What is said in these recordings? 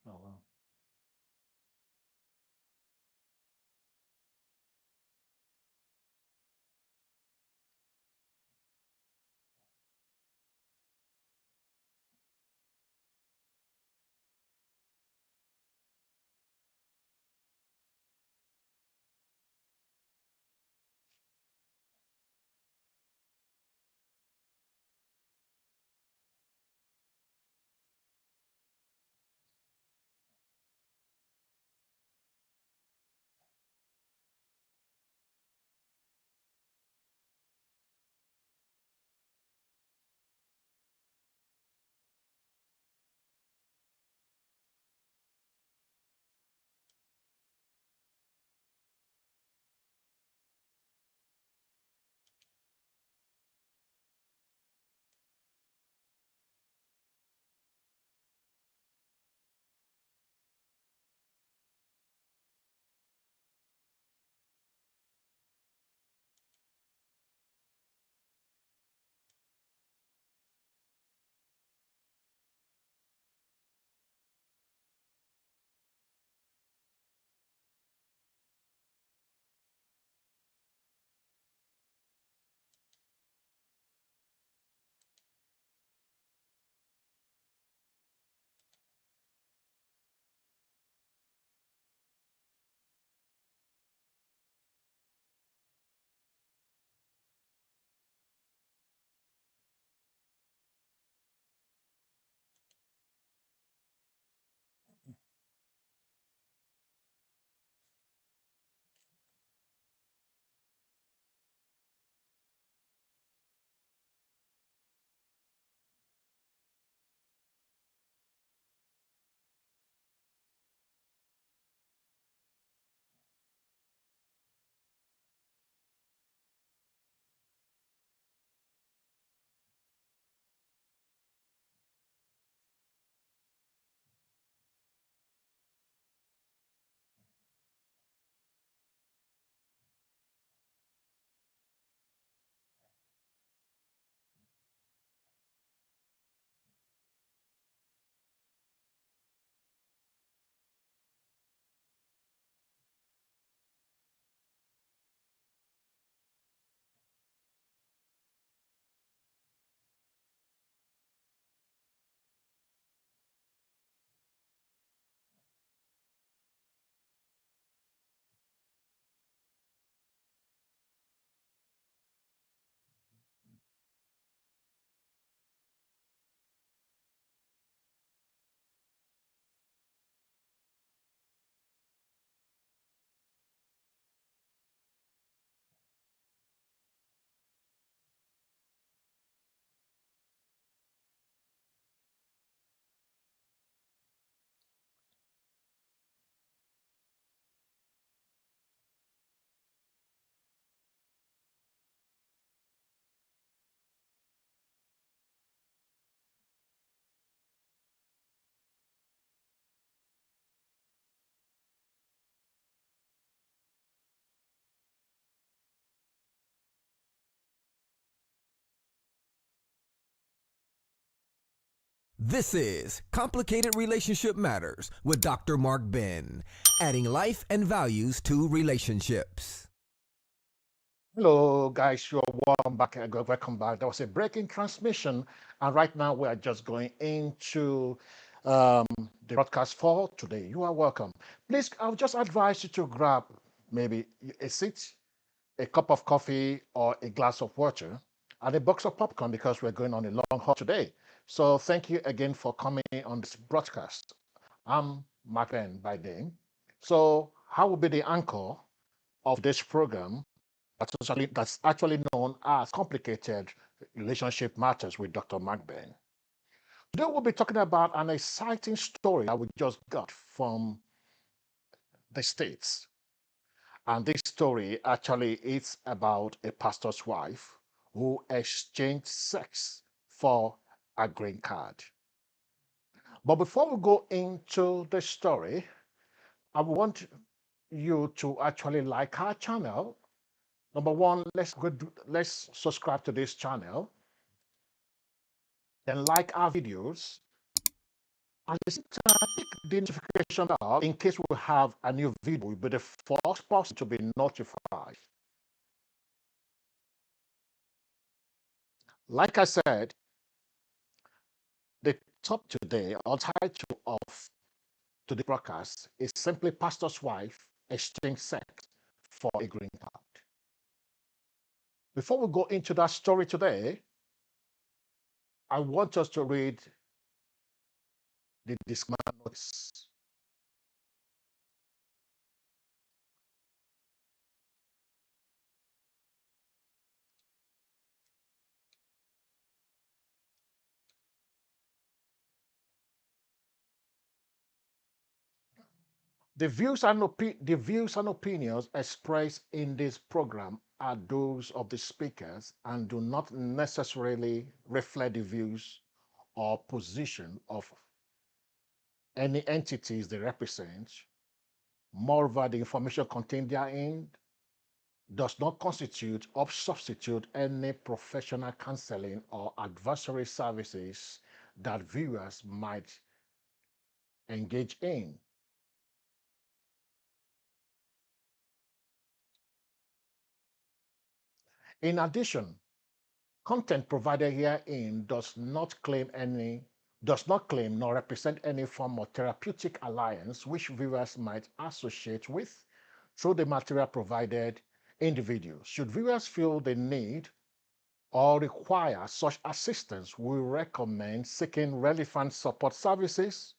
Oh, wow. This is Complicated Relationship Matters with Dr. Mark Ben, adding life and values to relationships. Hello, guys. You're welcome back. Welcome back. There was a break in transmission, and right now we are just going into um, the broadcast for today. You are welcome. Please, I'll just advise you to grab maybe a seat, a cup of coffee, or a glass of water, and a box of popcorn because we're going on a long haul today. So thank you again for coming on this broadcast. I'm Mark Ben by name. So I will be the anchor of this program that's actually known as Complicated Relationship Matters with Dr. Mark Ben. Today we'll be talking about an exciting story that we just got from the States. And this story actually is about a pastor's wife who exchanged sex for a green card. But before we go into the story, I want you to actually like our channel. Number one, let's subscribe to this channel, then like our videos, and the same time, click the notification bell in case we have a new video. You'll be the first person to be notified. Like I said, the top today or title of today's broadcast is simply Pastor's Wife Exchange Sex for a Green Card. Before we go into that story today, I want us to read the disclaimer notice. The views and opinions expressed in this program are those of the speakers and do not necessarily reflect the views or position of any entities they represent. Moreover, the information contained therein does not constitute or substitute any professional counseling or advisory services that viewers might engage in. In addition, content provided herein does not claim nor represent any form of therapeutic alliance which viewers might associate with through the material provided in the video. Should viewers feel the need or require such assistance, we recommend seeking relevant support services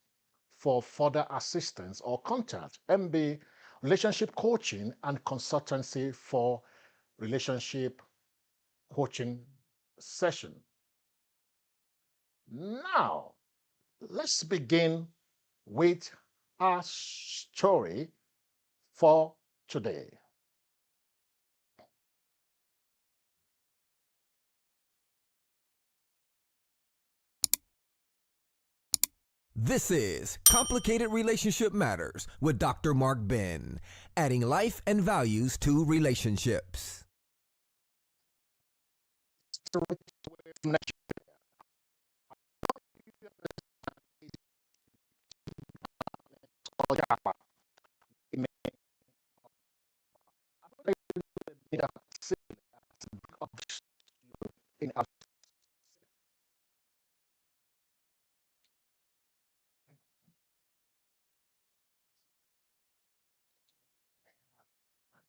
for further assistance or contact MB Relationship Coaching and Consultancy for relationship coaching session. Now, let's begin with our story for today. This is Complicated Relationship Matters with Dr. Mark Ben, adding life and values to relationships.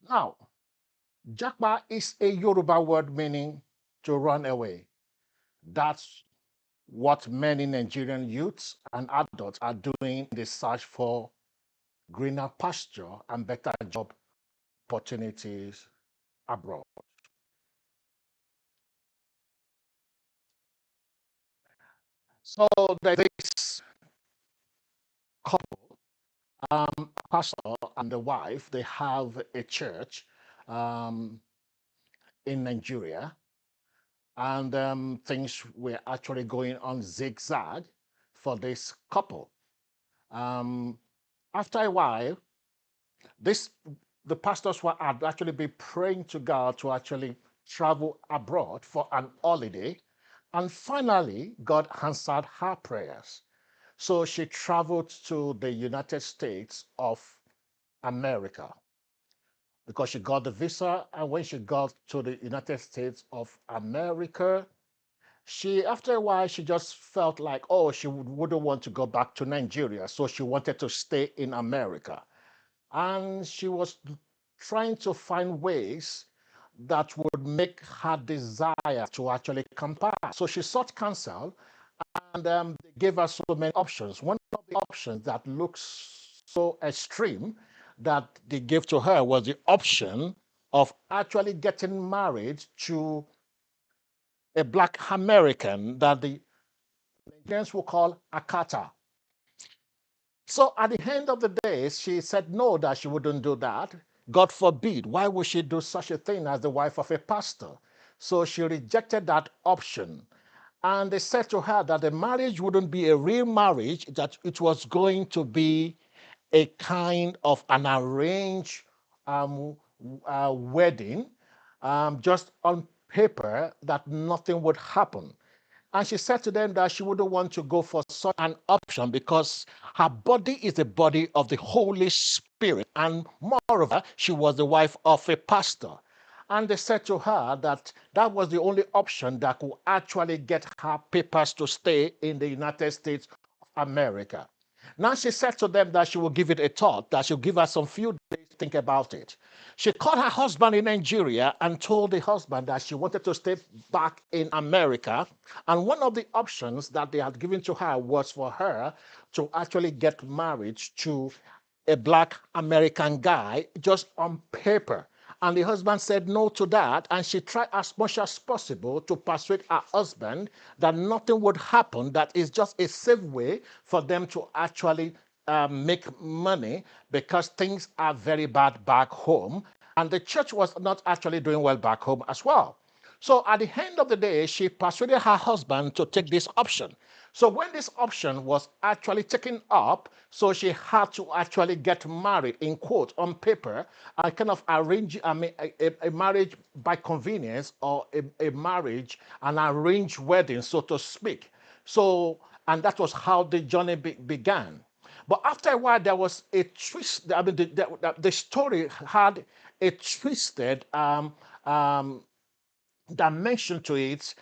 Now, Japa is a Yoruba word meaning to run away. That's what many Nigerian youths and adults are doing in the search for greener pasture and better job opportunities abroad. So there's this couple, pastor and the wife, they have a church um, in Nigeria, and things were actually going on zigzag for this couple. Um, After a while, this the pastors were had actually been praying to God to actually travel abroad for an holiday, and finally God answered her prayers. So she traveled to the United States of America because she got the visa, and when she got to the United States of America, After a while, she just felt like, oh, she wouldn't want to go back to Nigeria. So she wanted to stay in America. And she was trying to find ways that would make her desire to actually come back. So she sought counsel, and they gave her so many options. One of the options that looks so extreme that they gave to her was the option of actually getting married to a black American that the Nigerians will call Akata. So at the end of the day, she said no, that she wouldn't do that. God forbid. Why would she do such a thing as the wife of a pastor? So she rejected that option. And they said to her that the marriage wouldn't be a real marriage, that it was going to be a kind of an arranged um, wedding, just on paper, that nothing would happen. And she said to them that she wouldn't want to go for such an option because her body is the body of the Holy Spirit. And moreover, she was the wife of a pastor. And they said to her that that was the only option that could actually get her papers to stay in the United States of America. Now she said to them that she will give it a thought, that she'll give her some few days to think about it. She called her husband in Nigeria and told the husband that she wanted to stay back in America. And one of the options that they had given to her was for her to actually get married to a black American guy just on paper. And the husband said no to that. And she tried as much as possible to persuade her husband that nothing would happen, that is just a safe way for them to actually make money, because things are very bad back home. And the church was not actually doing well back home as well. So at the end of the day, she persuaded her husband to take this option. So when this option was actually taken up, so she had to actually get married, in quote, on paper, and kind of arrange, I mean, a marriage by convenience, or a marriage, an arranged wedding, so to speak. So, and that was how the journey began. But after a while, there was a twist. I mean, the story had a twisted dimension to it.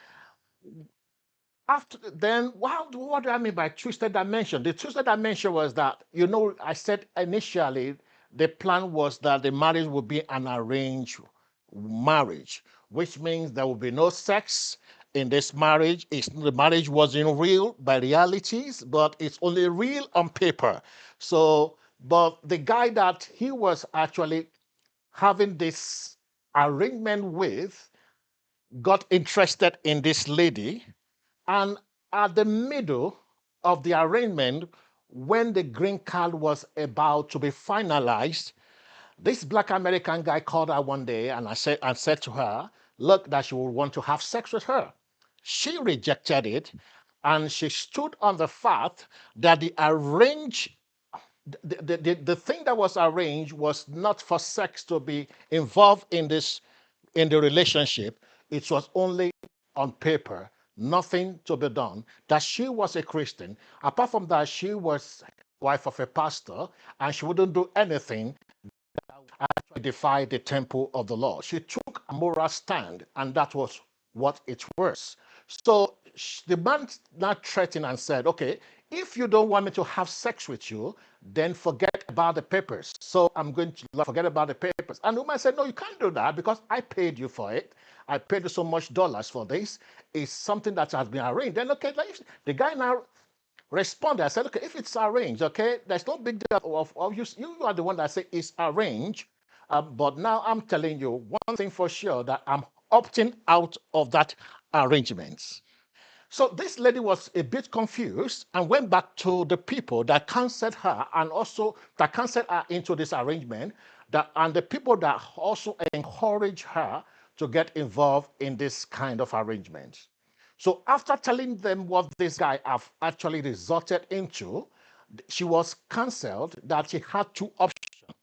After then, what do I mean by twisted dimension? The twisted dimension was that, I said initially the plan was that the marriage would be an arranged marriage, which means there will be no sex in this marriage. The marriage wasn't real by realities, but it's only real on paper. So, but the guy that he was actually having this arrangement with got interested in this lady, and at the middle of the arrangement, when the green card was about to be finalized, this black American guy called her one day, and I said to her, look, that she would want to have sex with her. She rejected it, and she stood on the fact that the thing that was arranged was not for sex to be involved in the relationship. It was only on paper, nothing to be done. That she was a Christian. Apart from that, she was wife of a pastor, and she wouldn't do anything actually defy the temple of the Lord. She took a moral stand, and that was what it was. So the man now threatened and said, okay, if you don't want me to have sex with you, then forget about the papers. So I'm going to forget about the papers. And the woman said, no, you can't do that because I paid you for it. I paid you so much dollars for this. It's something that has been arranged. Then, okay, the guy now responded. I said, okay, if it's arranged, okay, there's no big deal of you. You are the one that said it's arranged. But now I'm telling you one thing for sure, that I'm opting out of that arrangement. So this lady was a bit confused and went back to the people that counseled her, and also that counseled her into this arrangement, and the people that also encouraged her to get involved in this kind of arrangement. So after telling them what this guy have actually resorted into, she was counseled that she had two options: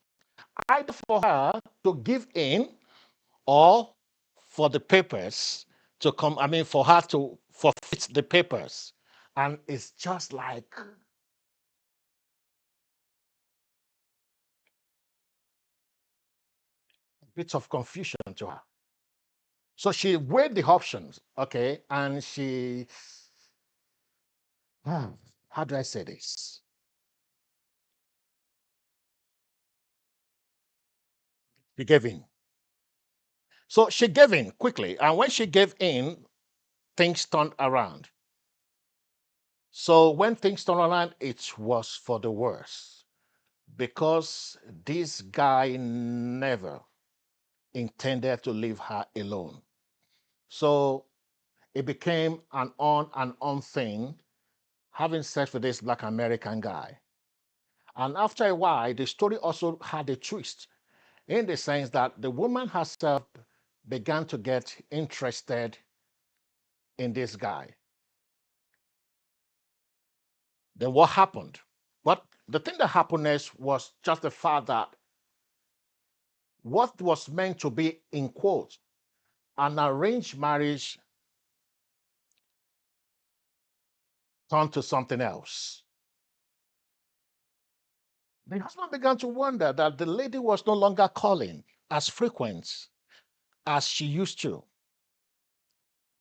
either for her to give in, or for the papers to come, I mean, for her to forfeit the papers. And it's just like a bit of confusion to her. So she weighed the options, okay, and how do I say this? She gave in. So she gave in quickly. And when she gave in, things turned around. So when things turned around, it was for the worse because this guy never intended to leave her alone. So it became an on and on thing, having sex with this black American guy. And after a while, the story also had a twist in the sense that the woman herself began to get interested in this guy. Then what happened? But the thing that happened next was just the fact that what was meant to be, in quotes, an arranged marriage turned to something else. The husband began to wonder that the lady was no longer calling as frequent as she used to.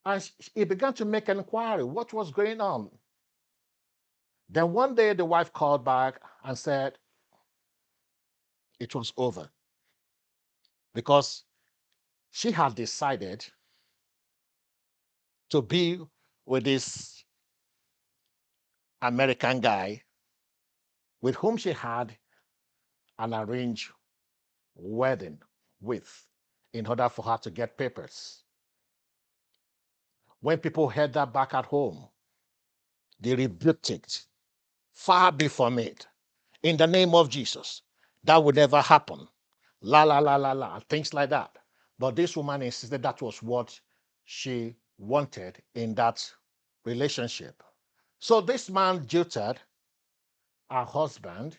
And he began to make an inquiry what was going on. Then one day the wife called back and said it was over because she had decided to be with this American guy with whom she had an arranged wedding with in order for her to get papers. When people heard that back at home, they rebuked it. Far be from it. In the name of Jesus. That would never happen. La la la la la. Things like that. But this woman insisted that was what she wanted in that relationship. So this man jilted her husband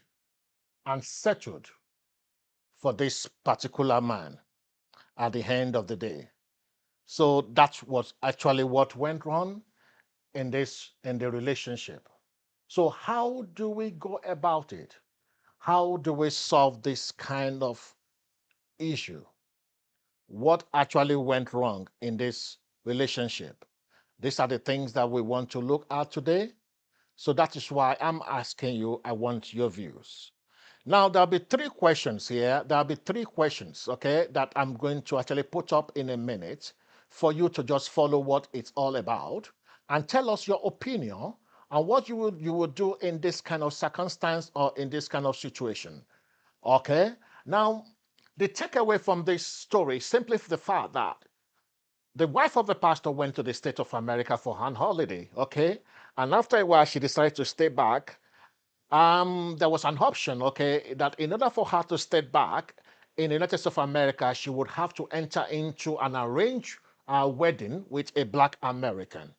and settled for this particular man at the end of the day. So that was actually what went wrong in the relationship. So how do we go about it? How do we solve this kind of issue? What actually went wrong in this relationship? These are the things that we want to look at today. So that is why I'm asking you, I want your views. Now, there'll be three questions here. There'll be three questions, okay, that I'm going to actually put up in a minute for you to just follow what it's all about and tell us your opinion on what you would do in this kind of circumstance or in this kind of situation. Okay? Now, the takeaway from this story is simply the fact that the wife of the pastor went to the state of America for an holiday, okay? And after a while, she decided to stay back. There was an option, okay, that in order for her to stay back in the United States of America, she would have to enter into an arranged wedding with a black American.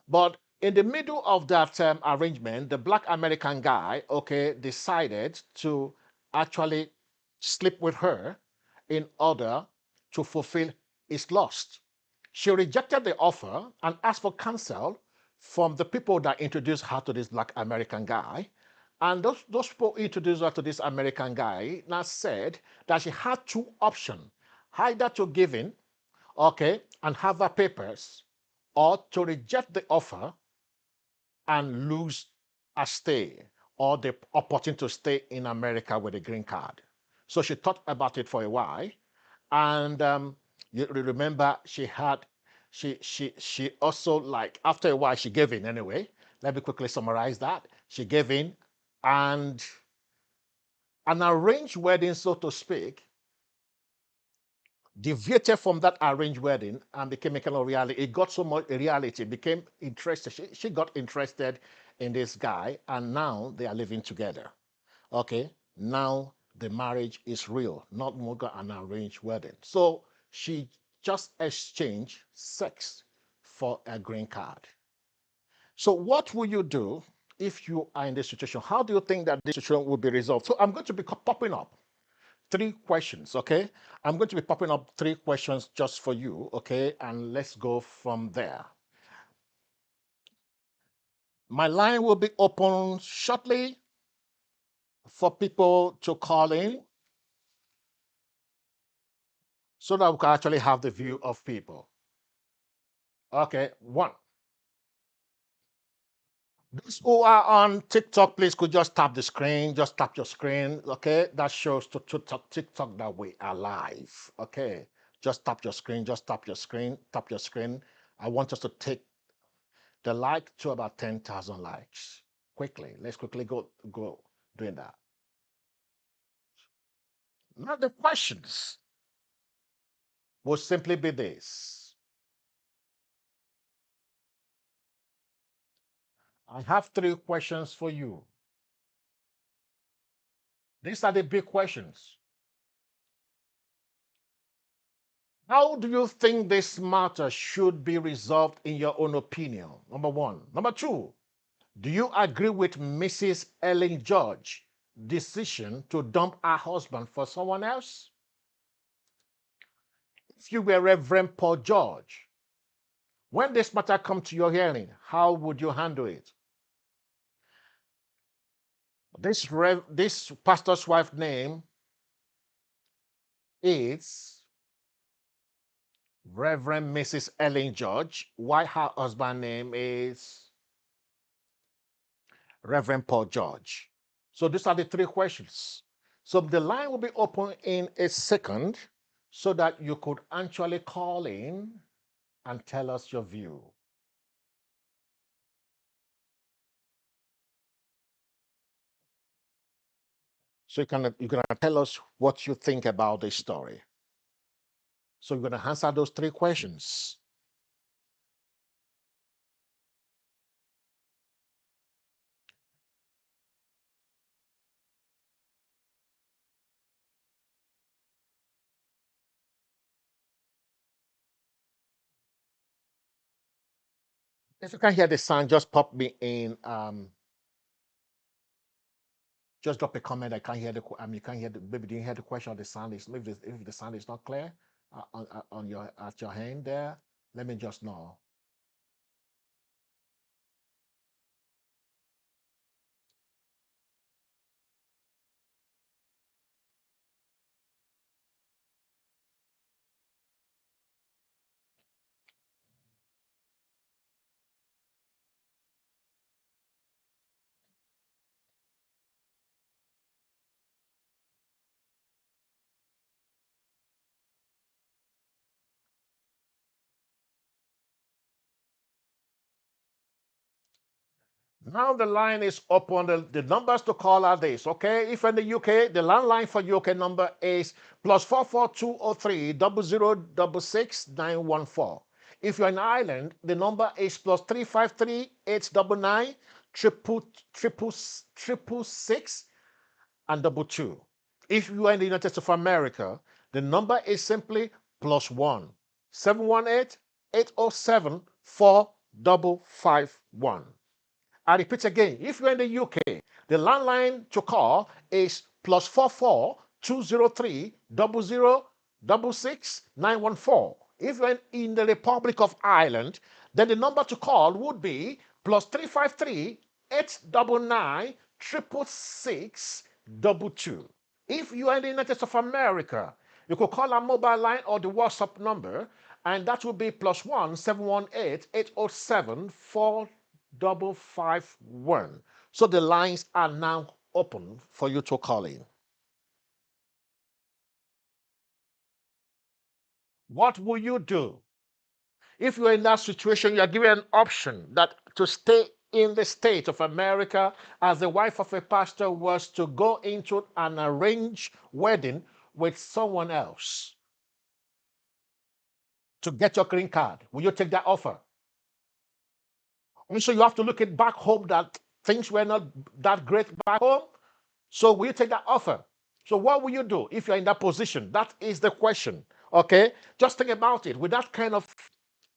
But in the middle of that arrangement, the black American guy, okay, decided to actually sleep with her in order to fulfill his lust. She rejected the offer and asked for counsel from the people that introduced her to this black American guy. And those people introduced her to this American guy now said that she had two options, either to give in, okay, and have her papers, or to reject the offer and lose a stay or the opportunity to stay in America with a green card. So she thought about it for a while, and you remember she also, like, after a while she gave in anyway. Let me quickly summarize that. She gave in, and an arranged wedding, so to speak, deviated from that arranged wedding and became a kind of reality. It got so much a reality, became interested. She got interested in this guy, and now they are living together. Okay, now the marriage is real, not more an arranged wedding. So she just exchanged sex for a green card. So what will you do if you are in this situation? How do you think that this situation will be resolved? So I'm going to be popping up three questions, okay? I'm going to be popping up three questions just for you, okay? And let's go from there. My line will be open shortly for people to call in. so that we can actually have the view of people. Okay, one. Those who are on TikTok, please could just tap the screen, just tap your screen. Okay, that shows to TikTok that we are live. Okay, just tap your screen, just tap your screen, tap your screen. I want us to take the like to about 10,000 likes quickly. Let's quickly go doing that. Now the questions will simply be this. I have three questions for you. These are the big questions. How do you think this matter should be resolved in your own opinion? Number one. Number two, do you agree with Mrs. Ellen George decision to dump her husband for someone else? If you were Reverend Paul George, when this matter come to your hearing, how would you handle it? This pastor's wife name is Reverend Mrs. Ellen George, while her husband name is Reverend Paul George. So these are the three questions. So the line will be open in a second so that you could actually call in and tell us your view. So you're gonna tell us what you think about this story. So you're gonna answer those three questions. If you can hear the sound, just pop me in. Just drop a comment. I can't hear you can't hear the maybe didn't hear the question or the sound is maybe if the sound is not clear on your at your hand there. Let me just know. Now the line is open. The numbers to call are this, okay? If in the UK, the landline for UK number is +44 203 0066 914. If you're in Ireland, the number is +353 899 triple six and double two. If you are in the United States of America, the number is simply +1 718 807 4551. I repeat again, if you're in the UK, the landline to call is +44 203 0066 914. If you're in the Republic of Ireland, then the number to call would be +353 899 666 22. If you are in the United States of America, you could call our mobile line or the WhatsApp number, and that would be +1 718 807 4551. So the lines are now open for you to call in. What will you do? If you're in that situation, you're given an option that to stay in the state of America as the wife of a pastor was to go into an arranged wedding with someone else to get your green card. Will you take that offer? And so you have to look at back home that things were not that great back home. So will you take that offer? So what will you do if you're in that position? That is the question. Okay, just think about it. With that kind of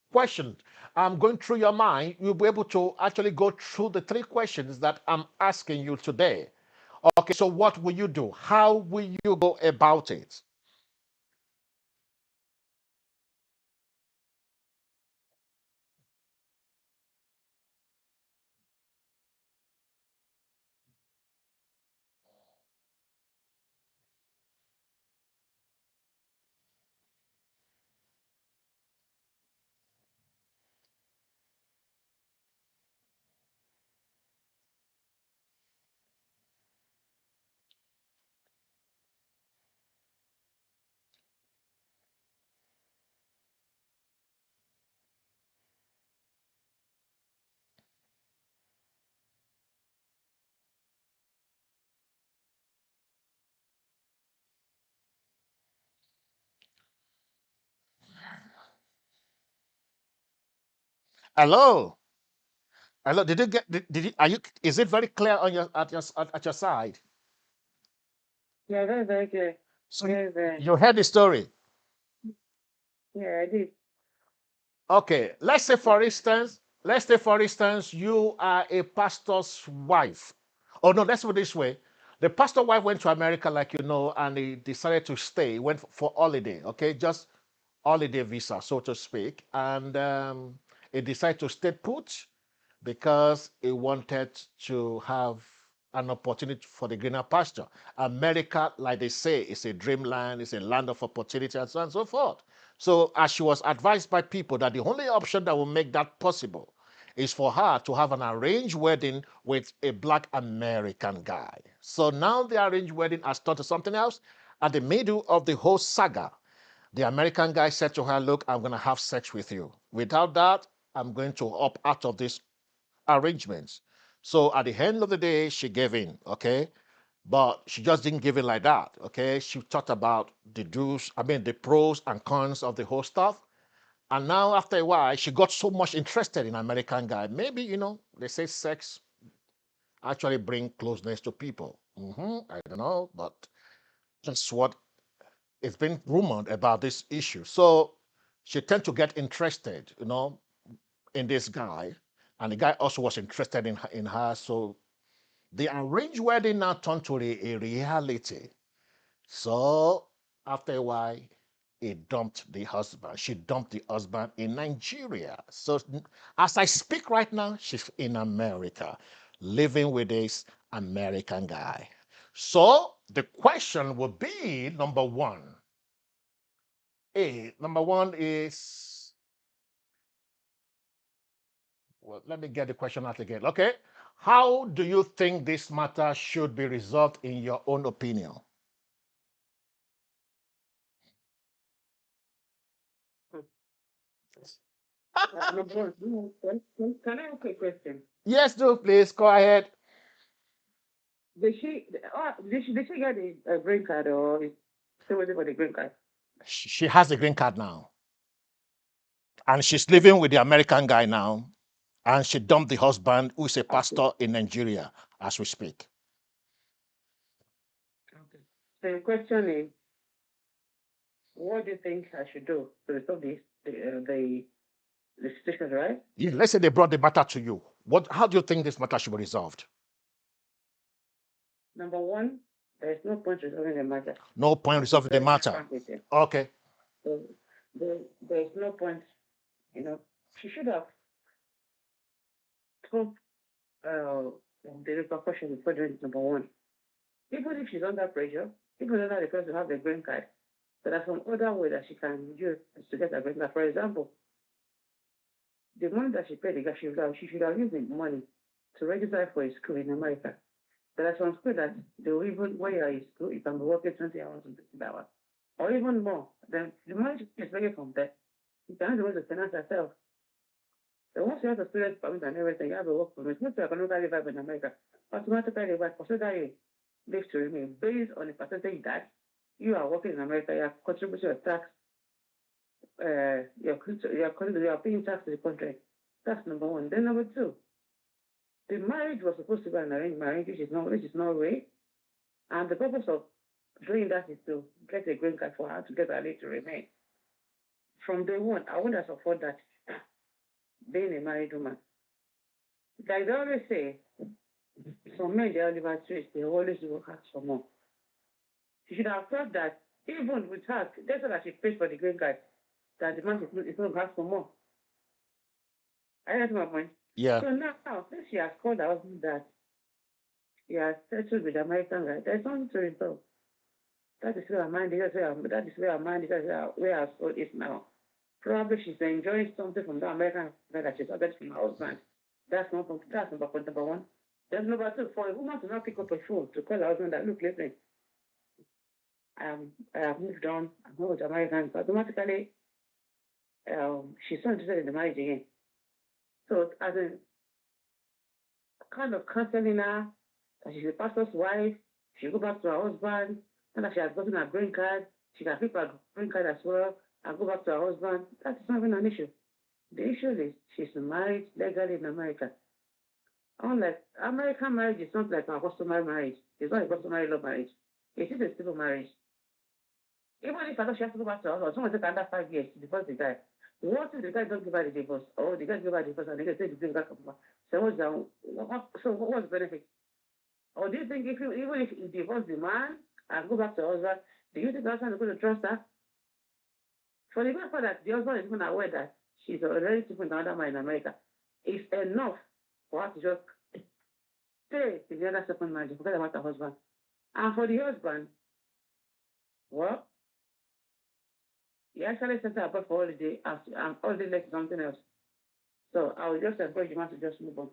question going through your mind, you'll be able to actually go through the three questions that I'm asking you today. Okay, so what will you do? How will you go about it? Hello. Hello. Did you get? Did you? Are you? Is it very clear on your at your side? Yeah, very, very good. So Very, very. you heard the story. Yeah, I did. Okay. Let's say for instance, you are a pastor's wife. Oh no, let's put it this way. The pastor wife went to America, like you know, and he decided to stay. He went for holiday. Okay, just holiday visa, so to speak, and he decided to stay put because he wanted to have an opportunity for the greener pasture. America, like they say, is a dreamland, it's a land of opportunity, and so on and so forth. So, as she was advised by people that the only option that will make that possible is for her to have an arranged wedding with a black American guy. So now the arranged wedding has turned to something else. At the middle of the whole saga, the American guy said to her, look, I'm going to have sex with you. Without that, I'm going to opt out of this arrangements. So at the end of the day, she gave in, okay? But she just didn't give in like that, okay? She thought about the pros and cons of the whole stuff. And now, after a while, she got so much interested in American guy. Maybe, they say sex actually bring closeness to people. I don't know, but that's what it's been rumored about this issue. So she tend to get interested, in this guy. And the guy also was interested in her. So the arranged wedding now turned to a reality. So after a while, he dumped the husband. She dumped the husband in Nigeria. So as I speak right now, she's in America, living with this American guy. So the question would be number one. Number one is, well, let me get the question out again. Okay. How do you think this matter should be resolved in your own opinion? Number one, can I ask a question? Yes, do please go ahead. Did she get a green card or is still waiting for the green card? She has a green card now, and she's living with the American guy now, and she dumped the husband, who is a pastor in Nigeria, as we speak. Okay. So the question is, what do you think I should do to resolve the situation, right? Yeah, let's say they brought the matter to you. How do you think this matter should be resolved? Number one, there's no point resolving the matter. No point resolving the matter. Okay. So there's no point, she should have told the repercussions before doing number one. Even if she's under pressure, even under the person to have a green card, there are some other way that she can use to get a green card. For example, the money that she paid the guy, she should have used the money to register for a school in America. There are some schools that they will even, when you're in school, you can be working 20 hours and 50 hours, or even more. Then the money is taken from there. You cannot be able to finance yourself. So once you have the student permit and everything, you have a work permit, most economically viable in America, automatically they will consider you live to remain based on the percentage that you are working in America, you are contributing your tax, you're paying tax to the country. That's number one. Then number two, the marriage was supposed to be an arranged marriage, which is not rape. And the purpose of doing that is to get a green card for her to get her leave to remain. From day one, I wouldn't support that being a married woman. Like they always say, some men they are libertarians, they always work hard for more. She should have thought that even with her, that's why she paid for the green card, that the man is not ask for more. I get my point. Yeah. So now, since she has called her husband that he has settled with the American guy, there's nothing to resolve. That is where her mind is. That is where her mind is. Where her soul is now. Probably she's enjoying something from the American guy that she's got from her husband. That's number point number one. Then number two, for a woman to not pick up a phone to call her husband that, look, listen, I have moved on. I'm not with Americans. So automatically, she's not interested in the marriage again. So as in kind of counseling her, that she's a pastor's wife, she go back to her husband, and that she has gotten her green card, she can keep her green card as well, and go back to her husband. That's not even an issue. The issue is she's married legally in America. Unlike American marriage is not like our customary marriage. It's not a customary law marriage. It is a civil marriage. Even if I know she has to go back to her husband, someone take under 5 years to divorce the guy. What if the guy don't give her the divorce? Or the guy give her the divorce and the guy say the thing back up? So what's the benefit? Or do you think even if you divorce the man and go back to her husband, do you think the husband is going to trust her? For the fact that the husband is even aware that she's already sleeping with another man in America, it's enough for her to just stay in the other second marriage, forget about her husband. And for the husband, well, he actually sent her abroad for holiday and holiday left something else. So I would just encourage the man to just move on.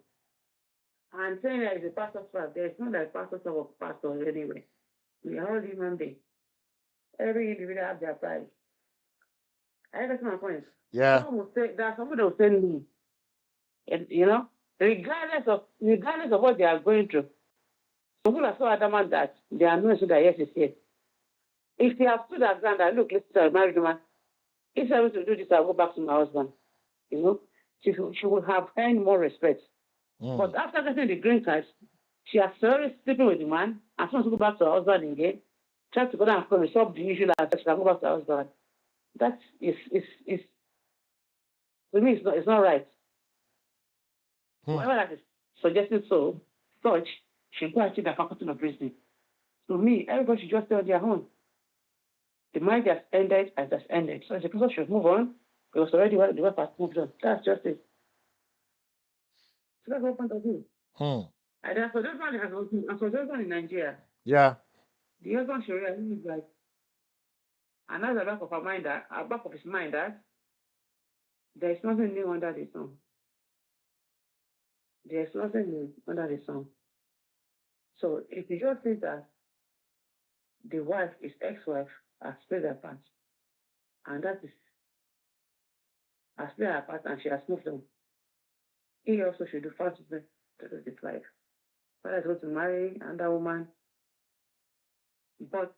And saying that it's a pastor's wife, there is no like pastor's wife or pastor anyway. We are all human beings. Every individual have their pride. I understand my point. Yeah. Some will say that somebody will say me. And you know, regardless of what they are going through, some people are so adamant that they are not sure that yes is yes. If they have stood their ground that look, listen, I'm a married woman, if I'm to do this, I'll go back to my husband. You know, she would have earned more respect. But after getting the green card, she has started sleeping with the man and she wants to go back to her husband again, try to go down and resolve the issue and she can go back to her husband. That is to me it's not right. Whoever that is suggesting such should go and check their faculty of reasoning. To me, everybody should just stay on their own. The marriage has ended as has ended. So the person should move on because already the wife has moved on. That's just it. So that's what point of view. And as for those one in Nigeria, Yeah. the husband should realize like and that's the back of her mind that back of his mind that there is nothing new under the sun. There is nothing new under the sun. So if you just think that the wife, his ex-wife, has played her part, and that is has played her part and she has moved on, he also should do fast to do this life. Whether he's going to marry another woman, but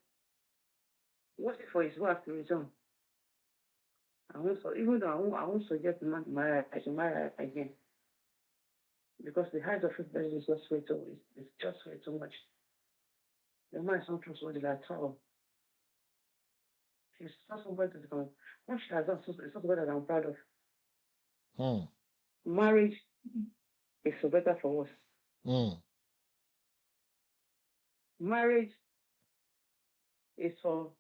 what if for his wife to return? Even though I won't suggest the man to marry her, I should marry her again. Because the height of infidelity is just way too it's just way too much. The man is not trustworthy at all. She's not somebody to come. What she has done is something that I'm proud of. Marriage is for better for worse. Marriage is for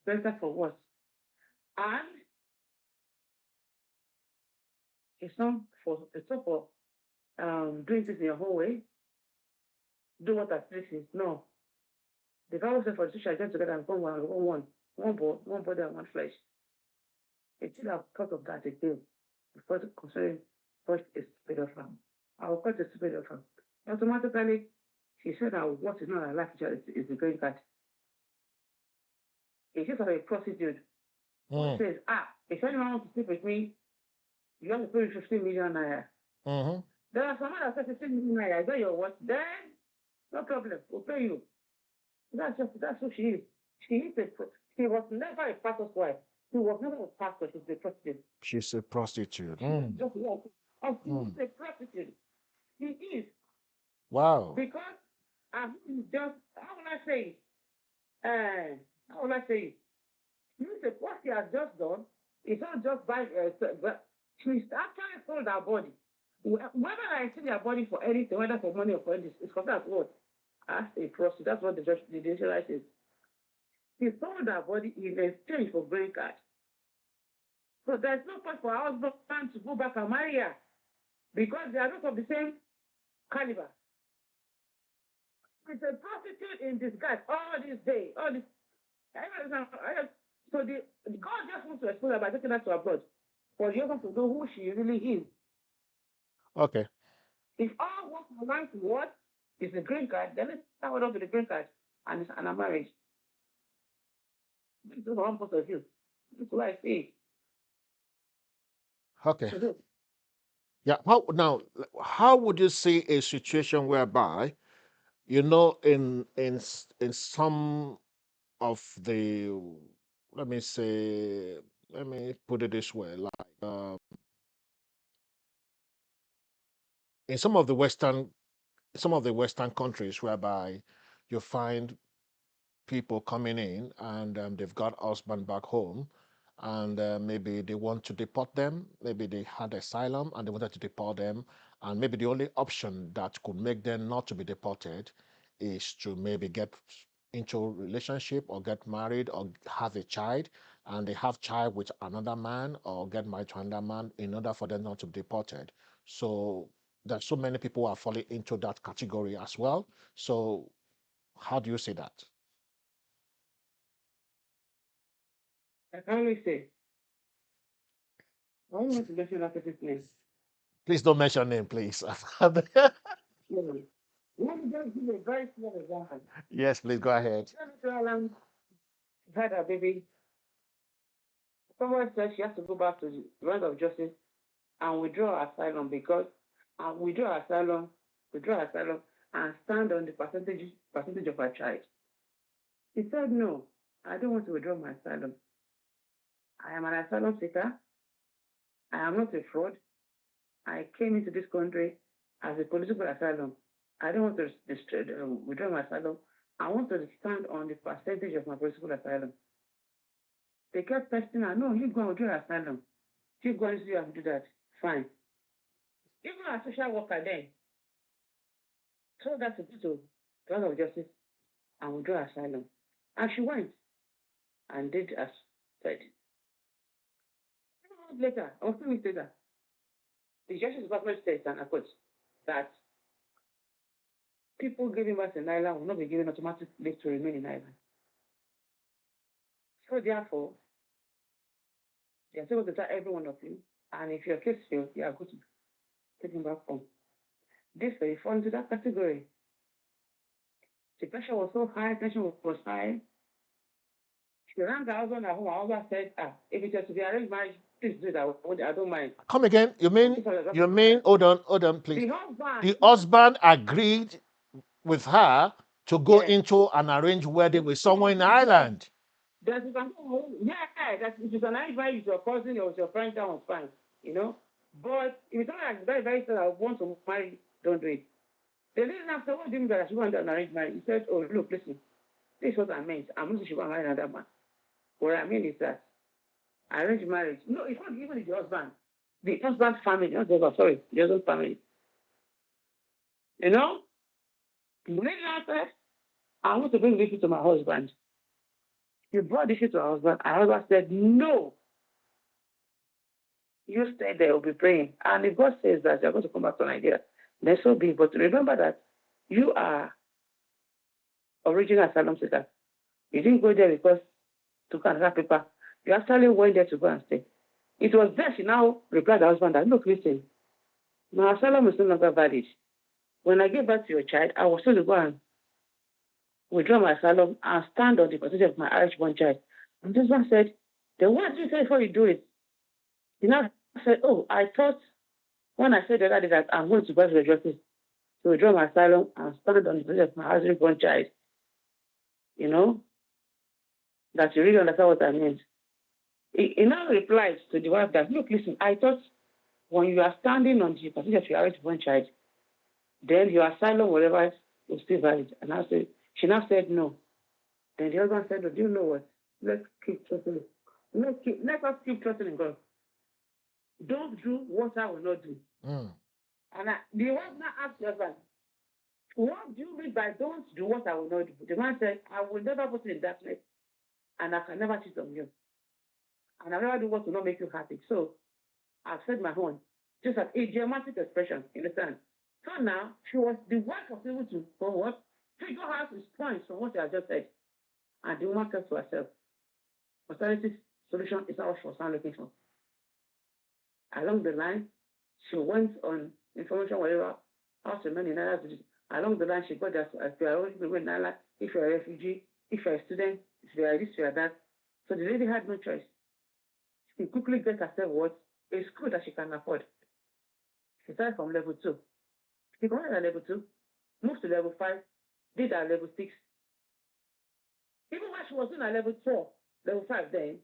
better for worse. And it's not for doing things in your whole way. Do what that pleases. No. The Bible says for the two shall join together and become one body and one flesh. It should have thought of that again before concerning first is stupid of her. I will cut a stupid of her. Automatically, she said that what is not her life is the green card. It's just like a prostitute who says, if anyone wants to sleep with me, you have to pay me 15 million naira. There are some that say 15 million naira. Is that your what? Then, no problem. We'll pay you. That's who she is. She was never a pastor's wife. She was never a pastor. She's a prostitute. She's a prostitute. Just walk. And she's a prostitute. She is. Wow. Because just how will I say it? How will I say it? What she has just done is not just by but she's actually sold her body. Whether I see their body for anything, whether for money or for anything, it's considered what? As a prostitute. That's what the judiciary says. She sold her body in exchange for green card. So there's no point for her husband to go back and marry her because they are not of the same caliber. It's a prostitute in disguise all this day. All this. So God just wants to expose her by taking her to abroad for the husband to know who she really is. Okay. If all what we want to what is the green card, then let's start off with the green card and a marriage. This is one point of view. This is what I see. Okay. Yeah. How would you see a situation whereby, in some of the, let me put it this way, like in some of the Western countries whereby you find people coming in and they've got husband back home and maybe they want to deport them. Maybe they had asylum and they wanted to deport them. And maybe the only option that could make them not to be deported is to maybe get into a relationship or get married or have a child, and they have child with another man or get married to another man in order for them not to be deported. So there's so many people who are falling into that category as well. So how do you see that? I can only say, I don't want to mention that person's name. Please don't mention name, please. No. Let me just give a very small example. Yes, please go ahead. Senator Alan had a baby. Someone said she has to go back to the Rand of Justice and withdraw asylum because withdraw asylum and stand on the percentage of her child. He said, no, I don't want to withdraw my asylum. I am an asylum seeker. I am not a fraud. I came into this country as a political asylum. I don't want to withdraw my asylum. I want to stand on the percentage of my political asylum. They kept testing her, no, you go and withdraw your asylum. You go and see you have to do that. Fine. Even our social worker then told her to go to the Court of Justice and withdraw asylum. And she went and did as said. 2 months later, or 2 weeks later, the Justice Department said, and I quote, that people giving birth in Ireland will not be given automatic leave to remain in Ireland. So therefore, they are able to tell every one of you, and if your case fails, you are going to take him back home. This way, fall into that category. The pressure was so high, tension was high. She rang her husband at home. Her husband said, if it has to be arranged marriage, please do that. I don't mind. Come again. You mean, hold on, please. The The husband agreed with her to go Yes. into an arranged wedding with someone in Ireland. that you can that if it's an arranged marriage with your cousin or with your friend, that one's fine, you know. But if it's not like very, very sad, I want to marry, don't do it. The lady after what did that she wanted an arranged marriage. He said, oh, look, listen, this is what I meant. I'm not sure she want to marry another man. What I mean is that arranged marriage, no, it's not even the husband. The husband's family, not the husband, sorry, the husband's family. You know? The lady said, I want to bring this to my husband. You brought this to her husband. Her husband said, no. You stay there, we'll be praying. And if God says that you're going to come back to Nigeria, then so be. But remember that you are original asylum seeker. You didn't go there because to get another paper. You actually went there to go and stay. It was there she now replied to her husband that, look, listen, my asylum is no longer valid. When I gave birth to your child, I was told to go and withdraw my asylum and stand on the position of my Irish-born child. And this one said, then what did you say before you do it? He now said, oh, I thought when I said the other day that I'm going to go to the justice to withdraw my asylum and stand on the position of my Irish-born child, you know, that you really understand what I meant. He now replies to the wife that, look, listen, I thought when you are standing on the position of your Irish-born child, then your asylum, whatever, will still valid. And she now said no. Then the husband said, oh, do you know what? Let's keep trusting. Let us keep trusting in God. Don't do what I will not do. Mm. And the wife now asked the husband, what do you mean by don't do what I will not do? The man said, I will never put you in darkness, and I can never cheat on you. And I never do what will not make you happy. So I've said my own. Just an idiomatic expression, you understand? So now she was the wife was able to go what? Figure out his points from what I just said. And the woman said to herself, alternative solution is not what she was not looking for. Along the line, she went on information, whatever, how to many Naira. Along the line, she got that if you are already in Naira, if you're a refugee, if you're a student, if you are this, you are that. So the lady had no choice. She quickly get herself what? A school that she can afford. She started from level 2. She completed at level 2, moved to level 5, did at level 6. Even when she was in at level 4, level 5 then,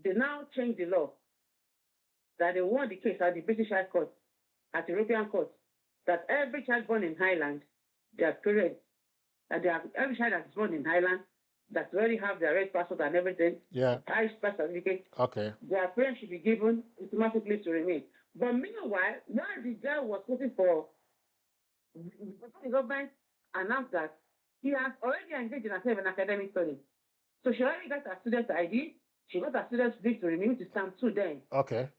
they now changed the law that they won the case at the British High Court, at the European Court. that every child born in Highland, their parents, every child that's born in Highland, that already have their red passport and everything, Yeah. Irish birth certificate, Okay. their parents should be given automatic leave to remain. But meanwhile, while the guy was waiting for the government announced that he has already engaged in herself in academic studies. So she already got her student ID, she got her student leave to remain to stamp 2 then. Okay.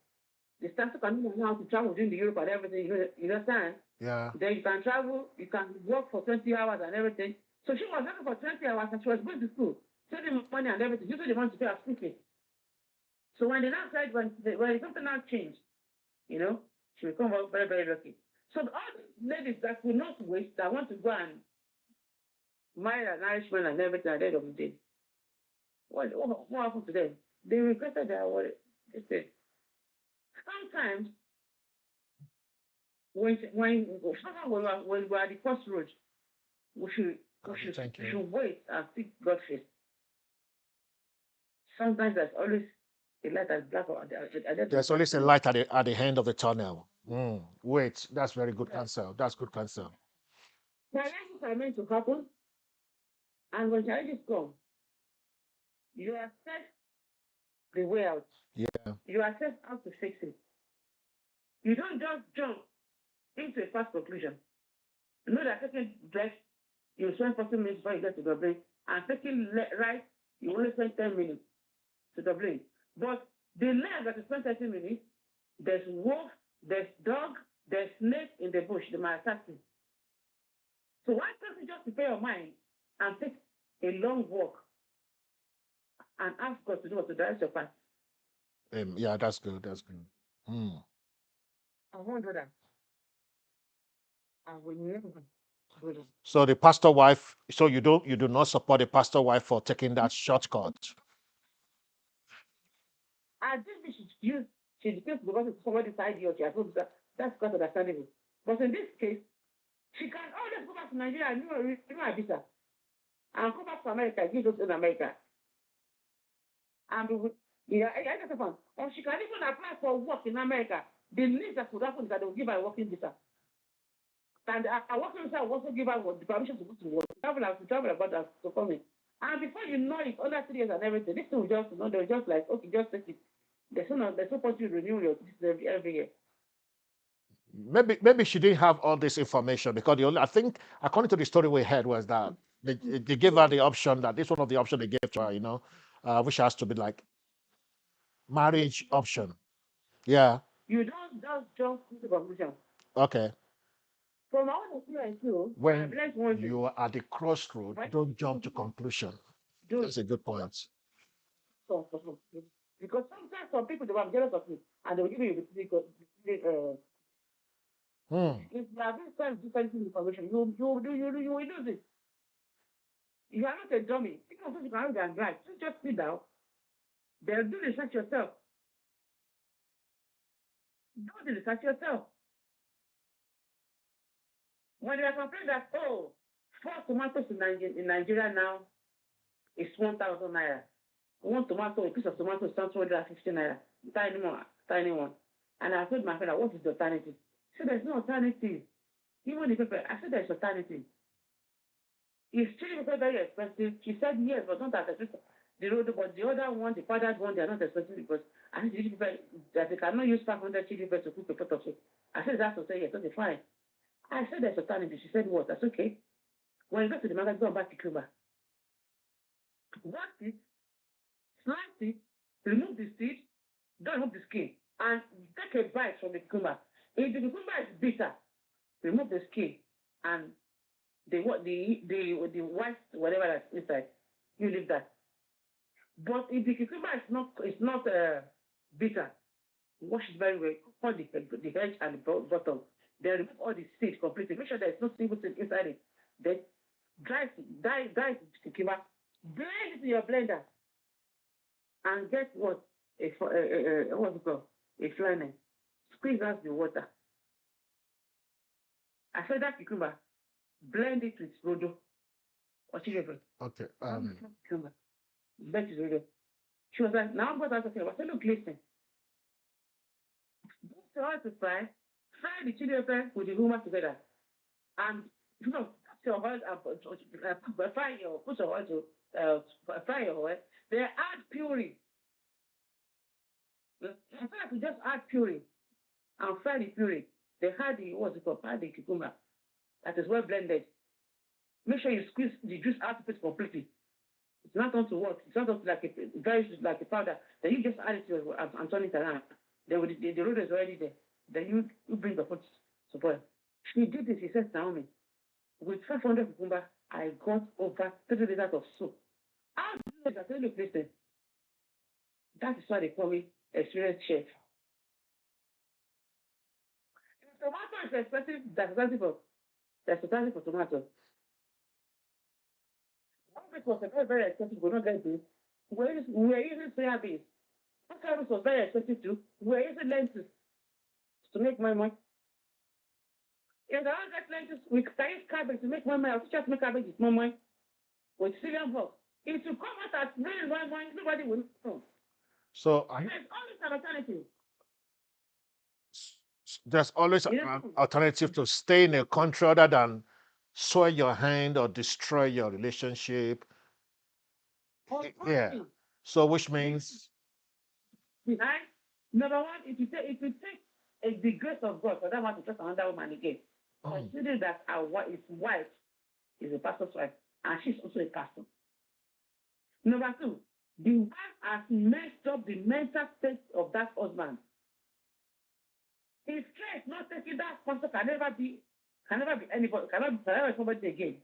The stamp 2 can know how to travel within the Europe and everything, you understand? Yeah. Then you can travel, you can work for 20 hours and everything. So she was working for 20 hours and she was going to school, saving money and everything, using the money to pay her school fees. So when they now said, when something now changed, she become very, very lucky. So all these ladies that will not wait, that want to go and marry an Irishman and everything at the end of the day, what happened to them? They regretted their what they said. Sometimes when we are at the crossroads, we Thank you. should wait and seek God's face. Sometimes there's always a light that's black at the There's always a light at the end of the tunnel. Wait, that's very good counsel. That's good counsel. Challenges are meant to happen, and when challenges come, you assess the way out. Yeah. You assess how to fix it. You don't just jump into a fast conclusion. You know that taking left, you spend 40 minutes before you get to Dublin, and taking right, you only spend 10 minutes to Dublin. But the left that you spend 30 minutes, there's wolf, there's dog, there's snake in the bush, they might attack you. So why don't you just prepare your mind and take a long walk and ask God to do what to direct your path? Yeah, that's good. That's good. I won't do that. I will never do that. So the pastor wife, so you do not support the pastor wife for taking that shortcut. I think she depends because it's somebody's idea or she has that. That's quite understandable. But in this case, she can always go back to Nigeria and renew her visa and go back to America, give those in America. And I get the point. Or she can even apply for work in America. The least that could happen is that they will give her a working visa. And a working visa will also give her the permission to go to work. Travel about that to come in. And before you know it, under 3 years and everything, this thing will just, they'll just like, okay, just take it. There's no point you renew your every year. Maybe she didn't have all this information because I think according to the story we heard was that they gave her the option that this one of the options they gave to her, which has to be like marriage option. Yeah. You don't just jump into conclusion. Okay. From my own experience too, When you are at the crossroad, don't jump to conclusion. That's a good point. Because sometimes some people they were jealous of you and they will give you if you are very different information, you will lose it. You are not a dummy. People say you can read and write. You just sit down. They'll do research yourself. Do the research yourself. When they are complaining that, 4 tomatoes in Nigeria now is 1,000 naira. One tomato, a piece of tomato is 250 naira. Tiny one. And I told my friend, what is the alternative? He said, there's no alternative. Even the paper, I said, there's alternative. Is chili pepper very expensive? She said, yes, but not as expensive. But the other one, the powdered one, they are not expensive because I think chili pepper, that they cannot use 500 chili pepper to cook a pot of soup. I said, that's okay, yes, okay, fine. I said, there's alternative. She said, what? That's okay. When you go to the market, go and buy cucumber. Wash it, slice it, remove the seed, don't remove the skin, and take a bite from the cucumber. If the cucumber is bitter, remove the skin and the white whatever that's inside, you leave that. But if the cucumber is not bitter, wash it very well. Cut the edge and the bottom. Then remove all the seed completely. Make sure there is no single seed inside it. Then dry the cucumber. Blend it in your blender and get what what's it called? A flannel. Squeeze out the water. I said that cucumber. Blend it with rodo or chili pepper. Okay. Cucumber. Blend it with rodo. She was like, now what I was talking about. I said, look, listen. Go to her to fry fry the chili pepper with the hummus together, and you know, put your oil, fry your put your oil to fry your oil. They add puree. In fact, you just add puree and fry the puree. They add the what's it called? Add the cucumber that is well blended. Make sure you squeeze the juice out of it completely. It's not going to work. It's not going to like a very like a powder. Then you just add it to it and turn it around. Then with the root is already there. Then you bring the food to boil. She did this. She said, Naomi, with 500 cucumber, I got over 3 liters of soup. How do you know that? Tell you, listen, that is why they call me experienced chef. If tomato is expensive, that's expensive for tomato. One bit was very, very expensive, we're not getting this. We're using soya beans. One carrot was very expensive too. We're using lentils to make my money. If I don't get lentils, we can use cabbage to make my money. I'll teach us to make cabbage with my money. With Syrian box. If you come out as really one money, nobody will know. So There's always an alternative. there's always You an know? alternative to stay in a country other than soil your hand or destroy your relationship. Yeah. So which means Behind, number one, if you take the grace of God for that one to trust another woman again, consider that his wife is a pastor's wife, and she's also a pastor. Number two, the wife has messed up the mental state of that husband. His strength not taking that pastor can never be anybody, cannot be somebody again.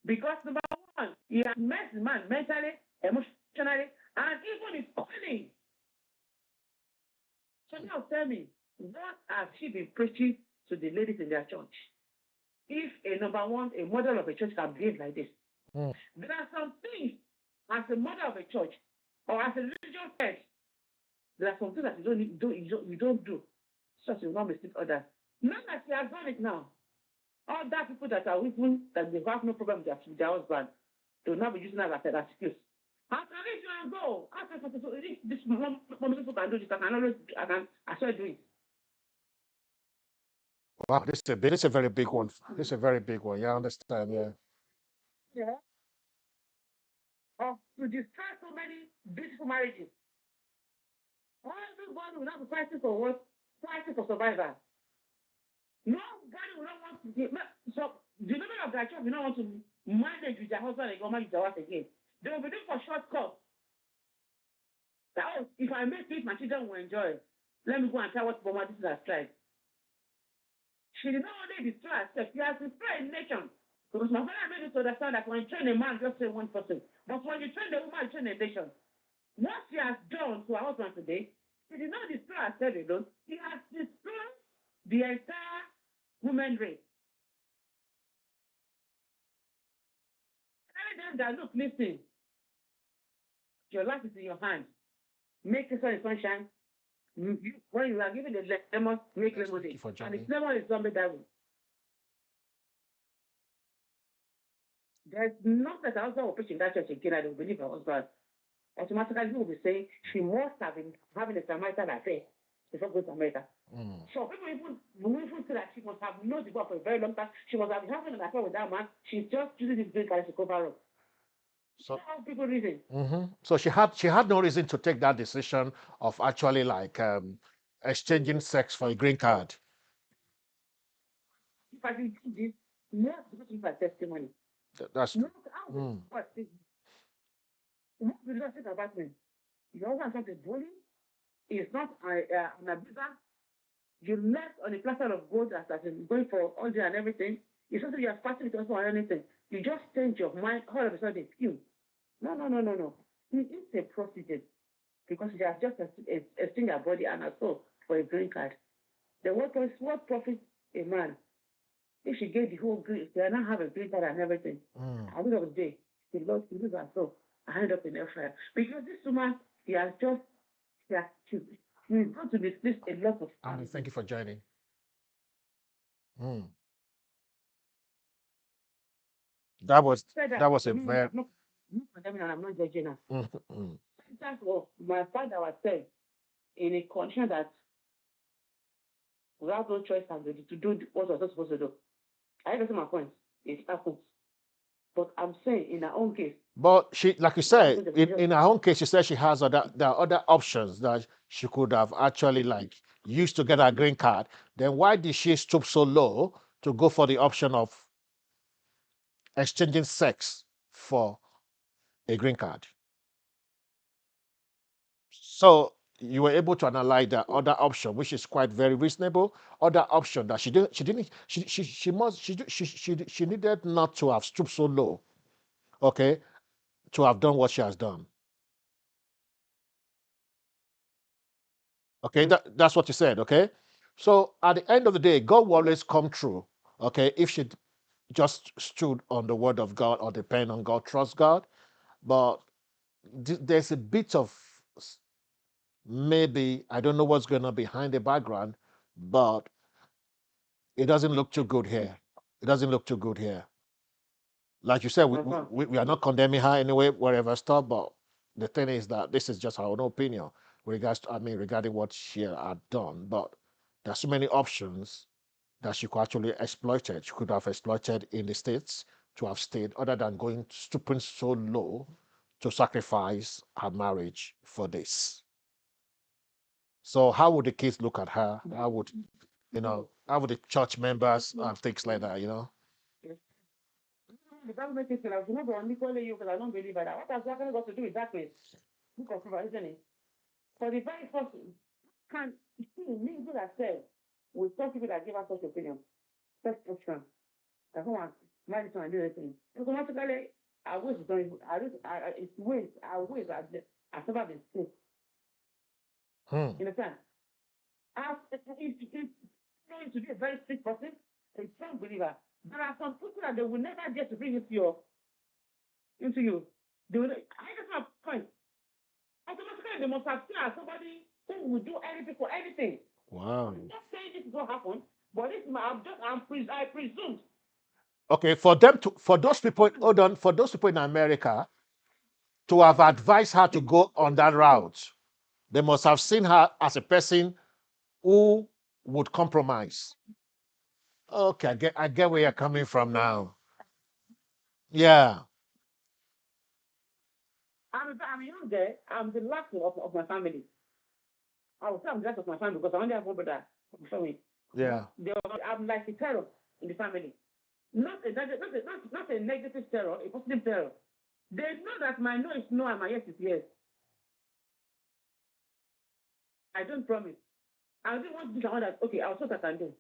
Because number one, he has messed the man mentally, emotionally, and even physically. So now tell me, what has she been preaching to the ladies in their church? If a number one, a model of a church can behave like this. There are some things as a mother of a church or as a religious head, there are some things that you don't do. So you not mistake others. Now that she has done it now, other people that are even that they have no problem with their husband, they will not be using that as an excuse. I can reach you and go. This mom people can do this. I can actually do it. wow, this is a very big one. This is a very big one. Yeah, I understand. Yeah. Yeah. Or to destroy so many beautiful marriages. Everybody will not be fighting for what? Fighting for survival. Nobody will not want to get. So the women of their church will not want to manage with their husband and go marry with their wife again. They will be looking for shortcuts. That if I make it, my children will enjoy. Let me go and tell what Mama this has tried. She did not only destroy herself, she has destroyed a nation. Because my father made us to understand that when you train a man, just say one person. But when you train a woman, you train a nation. What she has done to her husband today, she did not destroy herself alone. She has destroyed the entire women race. Tell them that, look, listen, your life is in your hands. Make the sun in sunshine. When you are given the lemon, make Yes, thank lemonade. you for And joining. if lemon is something that way. There's not that her husband will preach in that church again. I don't believe her husband. Automatically, people will be saying she must have been having a Samaritan affair before going to America. So people even say that she must have known the boy for a very long time. She must have been having an affair with that man. She's just using this green card to cover up. So That's how people reason. so she had no reason to take that decision of actually like exchanging sex for a green card. If I can do this, not because of her testimony. That's Not how what this. What do you think about me? Your husband not a bully. He's not an abuser. You left on a platter of gold as in going for all day and everything. It's not that you are fighting with us or anything. You just change your mind all of a sudden. You. No. He is a prostitute because she has just exchanged her body and her soul for a green card. Then what profit a man if she gave the whole green, they now have a green card and everything? At the end of the day, she lost her soul and end up in hellfire. Because this woman, he has she's going to dismiss a lot of Annie, thank you for joining. That was a very I'm not condemning and I'm not judging her. That's what my father was saying in a condition that without no choice and to do what was not supposed to do. I understand my point. It happens. But I'm saying in our own case. But she, like you said, in her own case, she said she has there are other options that she could have actually like used to get her green card. Then why did she stoop so low to go for the option of exchanging sex for a green card? So you were able to analyze the other option, which is quite very reasonable. Other option that she needed not to have stooped so low, okay, to have done what she has done. Okay, that's what you said. Okay, so at the end of the day, God will always come true. Okay, if she just stood on the word of God or depend on God, trust God, but there's a bit of maybe I don't know what's going on behind the background, but it doesn't look too good here. It doesn't look too good here. Like you said, we are not condemning her anyway, wherever stuff, but the thing is that this is just our own opinion regarding what she had done. But there's so many options that she could actually exploited. She could have exploited in the States to have stayed, other than stooping so low to sacrifice her marriage for this. So how would the kids look at her? How would how would the church members and things like that, The Bible makes it clear. I was not unequally you because I don't believe that. What has that got to do with that place? Book of Proverbs, isn't it? For the very first can see me people that said with some people that give us such opinion, such option. That come on, marry someone and do everything. Automatically, I wish it's not even, it's ways, I wish I've never been sick. You understand? It's going to be a very strict person, a strong believer. There are some people that they will never get to bring into you. They will. I just have point. Automatically, they must have seen somebody who will do anything for anything. Wow. I'm not saying this is what happened, but this I presume. Okay, for those people, hold on, for those people in America to have advised her to go on that route, they must have seen her as a person who would compromise. Okay, I get where you're coming from now. Yeah. I'm young there. I'm the last of my family. I would say I'm the last of my family because I only have one brother. Yeah. I'm like a terror in the family. Not a negative terror, a positive terror. They know that my no is no and my yes is yes. I don't promise. I don't want to do someone that, okay, I'll see what I can do.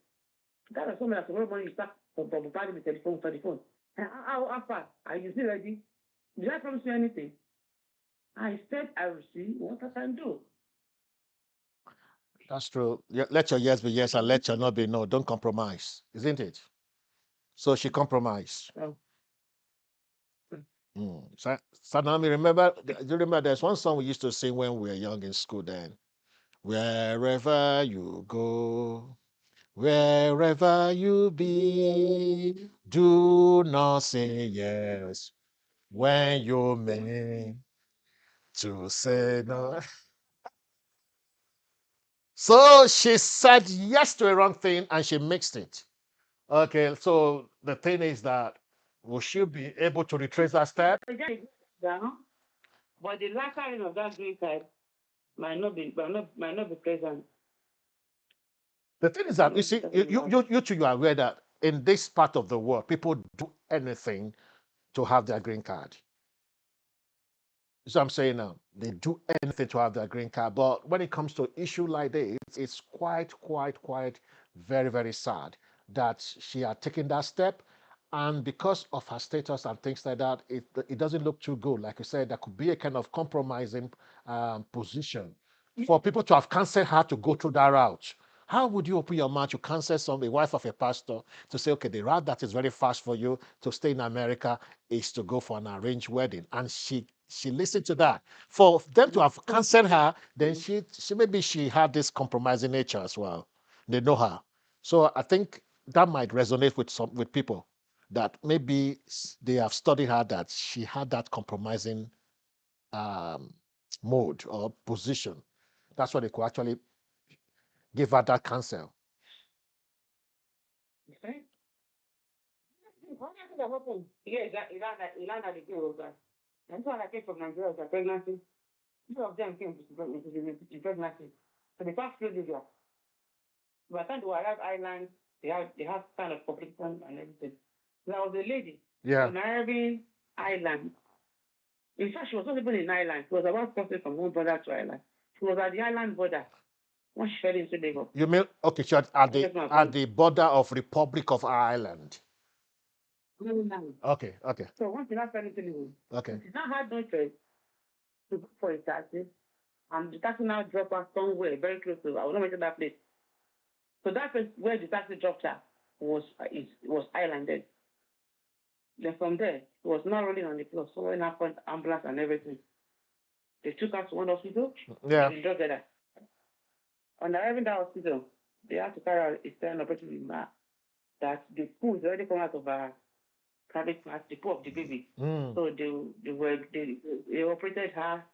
That is someone that tomorrow morning you start bombarding me telephone. How far? Are you still ready? Did I promise you anything? I said I will see what I can do. That's true. Let your yes be yes and let your no be no. Don't compromise, isn't it? So she compromised. So, Sanami, do you remember there's one song we used to sing when we were young in school then? Wherever you go, wherever you be, do not say yes when you mean to say no. So she said yes to a wrong thing and she mixed it. Okay, so the thing is that will she be able to retrace that step? but the latter end of that green card might not be present. The thing is that you see, you two, you are aware that in this part of the world, people do anything to have their green card. So I'm saying now, they do anything to have their green card. But when it comes to issue like this, it's quite, very, very sad that she had taken that step. And because of her status and things like that, it doesn't look too good. Like you said, there could be a kind of compromising position for people to have cancelled her to go through that route. How would you open your mouth to cancel the wife of a pastor to say, okay, the route that is very fast for you to stay in America is to go for an arranged wedding? And she listened to that. For them to have cancelled her, then she maybe she had this compromising nature as well. They know her. So I think that might resonate with people that maybe they have studied her that she had that compromising mode or position. That's why they could actually give her that cancel. Okay? One thing that happened here is that Iran had a girl that. And so I came from Nigeria with a pregnancy. Two of them came to pregnancy. So they passed through Libya. By the time they arrived Ireland, they have kind of complications and everything. There was a lady Yeah. on arriving Ireland. In fact, she was not even in Ireland. She was about crossing from one border to Ireland. She was at the island border when she fell into Lagos. You mean okay, so at the border of Republic of Ireland. Okay, okay, So once she now fell into Lagos, okay. she now had no choice to go for a taxi. And the taxi now dropped her somewhere very close to, I will not mention that place. So that place where the taxi dropped her was islanded. Then from there, she was now rolling on the floor. So when happened, ambulance and everything. They took her to one hospital. Yeah. They drugged her. On arriving at that hospital, they had to carry out a stern operation in her that the poo is already come out of her private part, the poo of the baby. So they operated her,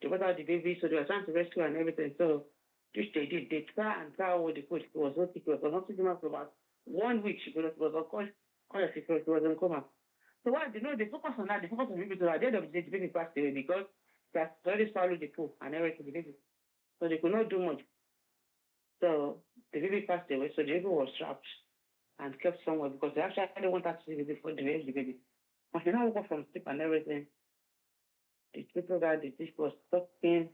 they got out the baby, so they were trying to rescue her and everything. So which they did, they try and try with the food. She was not sick, she was not sick for about 1 week. She was unconscious, she was in coma. So what they focus on that, they focus on the baby. So at the end of the day, the baby passed away because they had already swallowed the poo and everything, the baby. So they could not do much. So the baby passed away, so the baby was trapped and kept somewhere because they actually wanted to see the baby before they raised the baby. When she now woke up from sleep and everything, the people that the teacher was talking,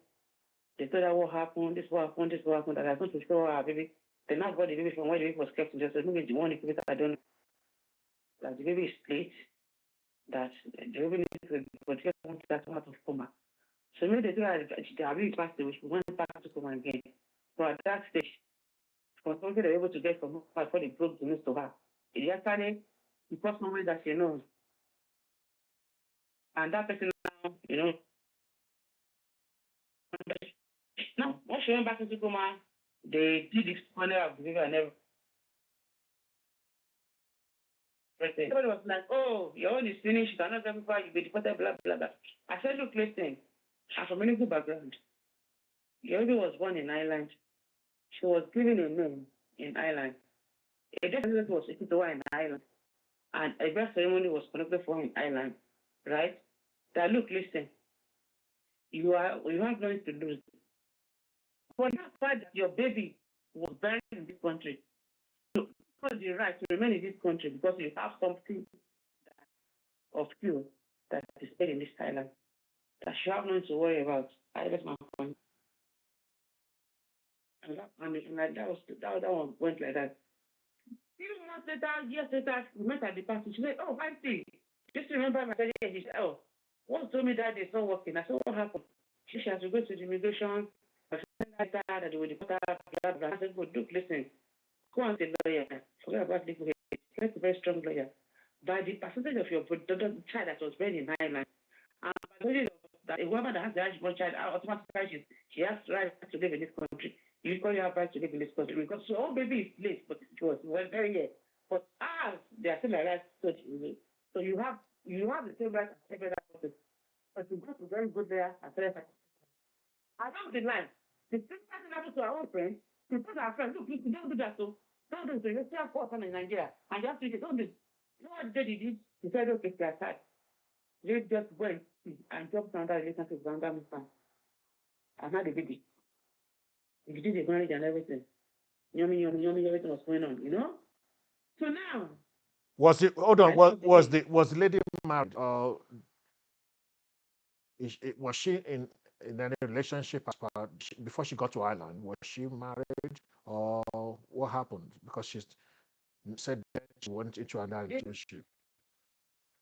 they told her what happened, this what happened, that I was going to show her baby. They now got the baby from where the baby was kept. They said, maybe the one the baby, I don't know. That the baby is late, that the baby needs to continue to that out of coma. So maybe they told her that the baby passed away, she went back to coma again. So at that stage, for something they were able to get from her before they broke the news to her. It actually, because somebody that she knows. And that person now, now, when she went back into coma, they did the funeral of the baby and everything. Everybody was like, oh, your own is finished, you cannot get before you be deported, blah, blah, blah. I said, look, listen, I'm from a good background. Your baby was born in Ireland. She was given a name in Ireland. A death certificate was issued to her in Ireland. And a birth ceremony was conducted for her in Ireland. Right? That look, listen, you have nothing to lose. But that fact that your baby was buried in this country, you have the right to remain in this country because you have something of you that is paid in this island. That you have nothing to worry about. I guess my point. And that one went like that. Few months later, years later, we met at the party. She said, oh, I see. Just remember my said, she said, oh, what told me that it's not working? I said, what happened? She has to go to the immigration. I said that they will deport her, blah, blah. I said, good, look, listen. Go and see a lawyer. Forget about legal aid. Get a very strong lawyer. By the percentage of your child that was born in Ireland, and by the way, that a woman that has the Irish child, automatically she has the right to live in this country. You equally have right to live in this country because your own baby is late, but it was very young. But as they are still alive, so you have the same right as every other person. But you go to very good there and tell us, along the line, the same person happened to our own friends. We told our friends, look, don't do that. So don't do it. So you still have 4 in Nigeria, and you have to don't do it. You know what they did? He said, okay, they are sad. They just went and jumped under relationship with another man and had a baby. He did the marriage and everything. Yummy, everything was going on, So now, Was it? Hold on. Was the lady married? Or was she in any relationship before she got to Ireland? Was she married, or what happened? Because she said that she went into another relationship.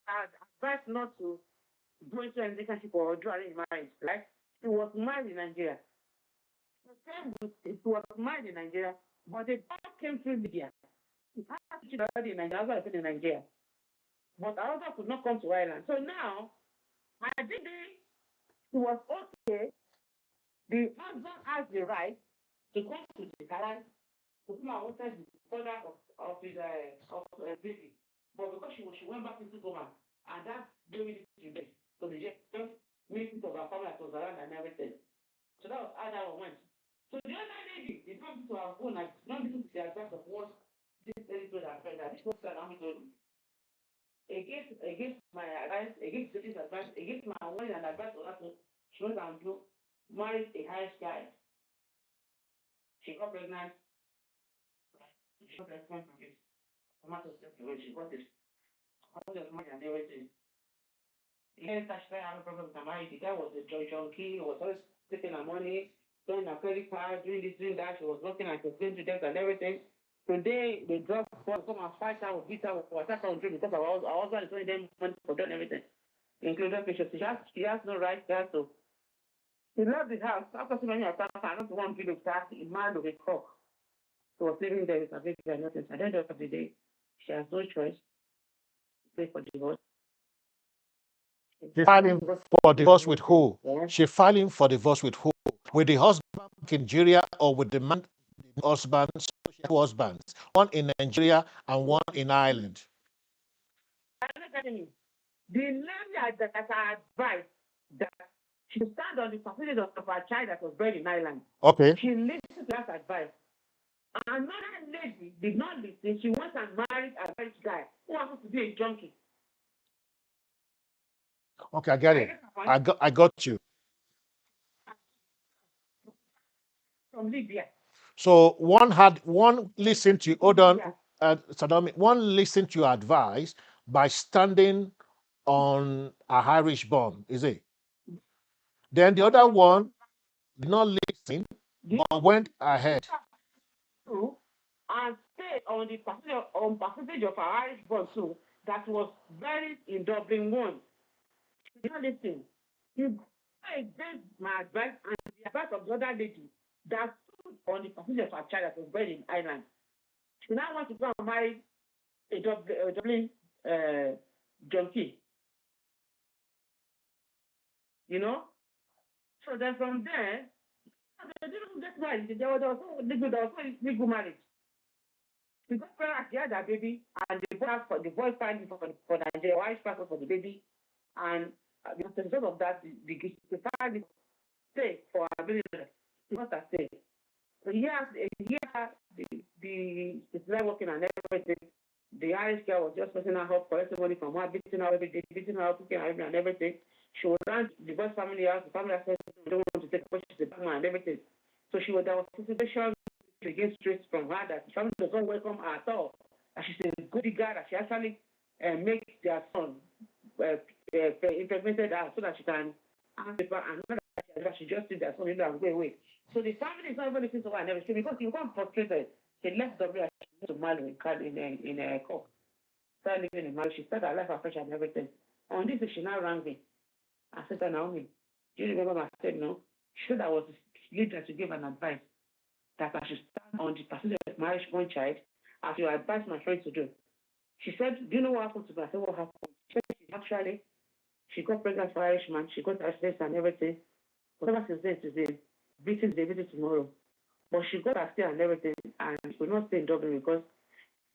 I advised not to go into a relationship or do arranged marriage, right? She was married in Nigeria. She was married in Nigeria, but the dog came through Libya. She had already in Nigeria, I was in Nigeria. But our husband could not come to Ireland. So now, I think she was okay. The husband has the right to come to the island to come and witness the father of his baby. But because she went back into coma, and that baby to death. So they just meeting of her family that was around and everything. So that was how that one went. So the other lady, they come to our phone and not listen to the advice of what this lady told her friend that this was going on told me. Against my advice, against this advice, against my warning and advice of her, she went and married a high guy. She got pregnant. She got pregnant from it. Tomato when she got it. I was money and everything. Yes, I started having problems with her marriage. The guy was a junkie. He was always taking her money, doing her credit card, doing this, doing that. She was working and she was going to debt and everything. Today, they drop her, come and fight her, beat her, or attack her on drink because our husband is only them money for doing everything, including patients. She has no right. She has to. She left the house after so many attacks. I don't want to be attacked. He married with a cock. She was living there with her baby and nothing. At the end of the day, she has no choice to pay for divorce. She filing for divorce with who? She filing for divorce with who? With the husband in Nigeria or with the man, the husband, two husbands, one in Nigeria and one in Ireland. The lady that I advised that she stand on the facility of her child that was bred in Ireland. Okay. She listened to that advice. Another lady did not listen. She went and married a rich guy who happens to be a junkie. Okay, I get it. I got you. From Libya. So one listened to you. Hold on, Saddam. One listened to your advice by standing on a Irish bomb. Is it? Then the other one did not listen, but went ahead. And stayed on the percentage of our Irish born too that was buried in Dublin 1. She did not listen. I gave my advice and the advice of the other lady that stood on the percentage of our child that was buried in Ireland. She now wants to go and marry a Dublin junkie. You know? So then from there, they didn't get married. There was no legal marriage. She got pregnant, she had her baby, and the boy signed for Nigeria, wife passport for the baby, and as a result of that, the family stay for her baby. She got her stay. So he started working and everything. The Irish girl was just putting her up, collecting money from her, beating her every day, beating her up, cooking her and everything. She would run the boy's family house. The family house don't want to take her, she's a bad man and everything. So there was a situation to get straight from her that the family does not welcome her at all. And she's a goody girl that she actually make their son implemented her so that she can ask paper and not that she just did their son and go away. So the family is not even listening to her and everything because she got frustrated. She left W to Mali in a court. Started living in Mali. She started her life afresh and everything. On this, she now rang me. I said to Naomi, do you remember I said no? She said I was the leader to give an advice that I should stand on the percentage of marriage one child as you advised my friend to do. She said, do you know what happened to me? I said, what happened? She said she got pregnant for Irishman, she got accidents and everything. Whatever since then, today, beating the baby tomorrow. But she got her stay and everything, and she could not stay in Dublin because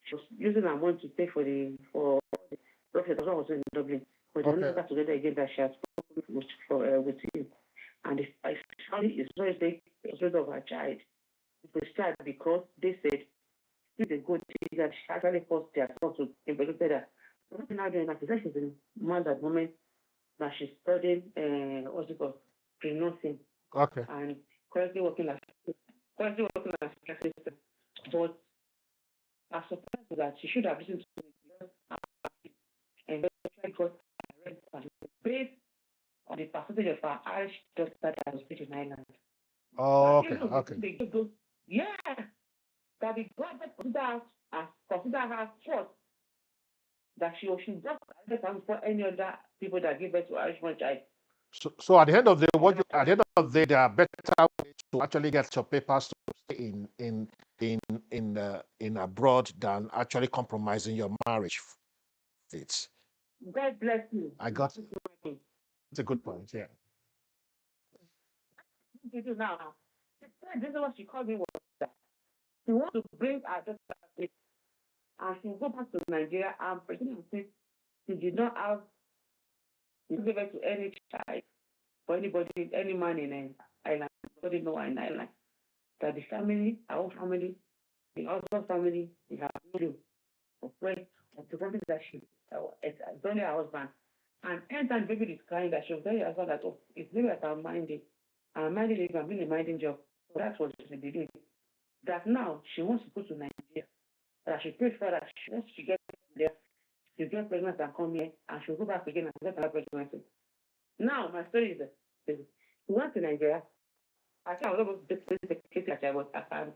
she was using her money to pay for the doctor that was in Dublin. But they only got together again that she has spoken with him. And the family is very big afraid of her child. The child because they said she's a good thing that she actually forced their son to impregnate her. What now doing that? She said she's in mad at the moment that she's studying what's it called? Pre-nursing. Okay. And currently working as a assistant. But I'm surprised that she should have listened to me and eventually got arrested based on the percentage of her Irish daughter that was put in Ireland. Oh, okay. Yeah. That the government consider her fault that she just arrested for any other people that give birth to Irishman child. So at the end of the day, there are better ways to actually get your papers to stay in abroad than actually compromising your marriage. It's God bless you. I got it. It's a good point. Yeah. Now, this is what she called me was that she wants to bring her daughter back and she will go back to Nigeria and pretend as she did not have to give birth to any child or anybody, any man in Ireland. Nobody know her in Ireland. That the family, our own family, the husband family, they have video of when of the something that it's only her husband. And anytime the baby is crying, that she'll tell her husband that, oh, it's maybe that I'm minding. I'm minding it, I'm doing a minding job. So that's what she did. That now she wants to go to Nigeria. That she prayed for that she wants to get there, to get pregnant and come here, and she'll go back again and get another pregnancy. Now, my story is that we went to Nigeria. I think I was able to take a child, but I can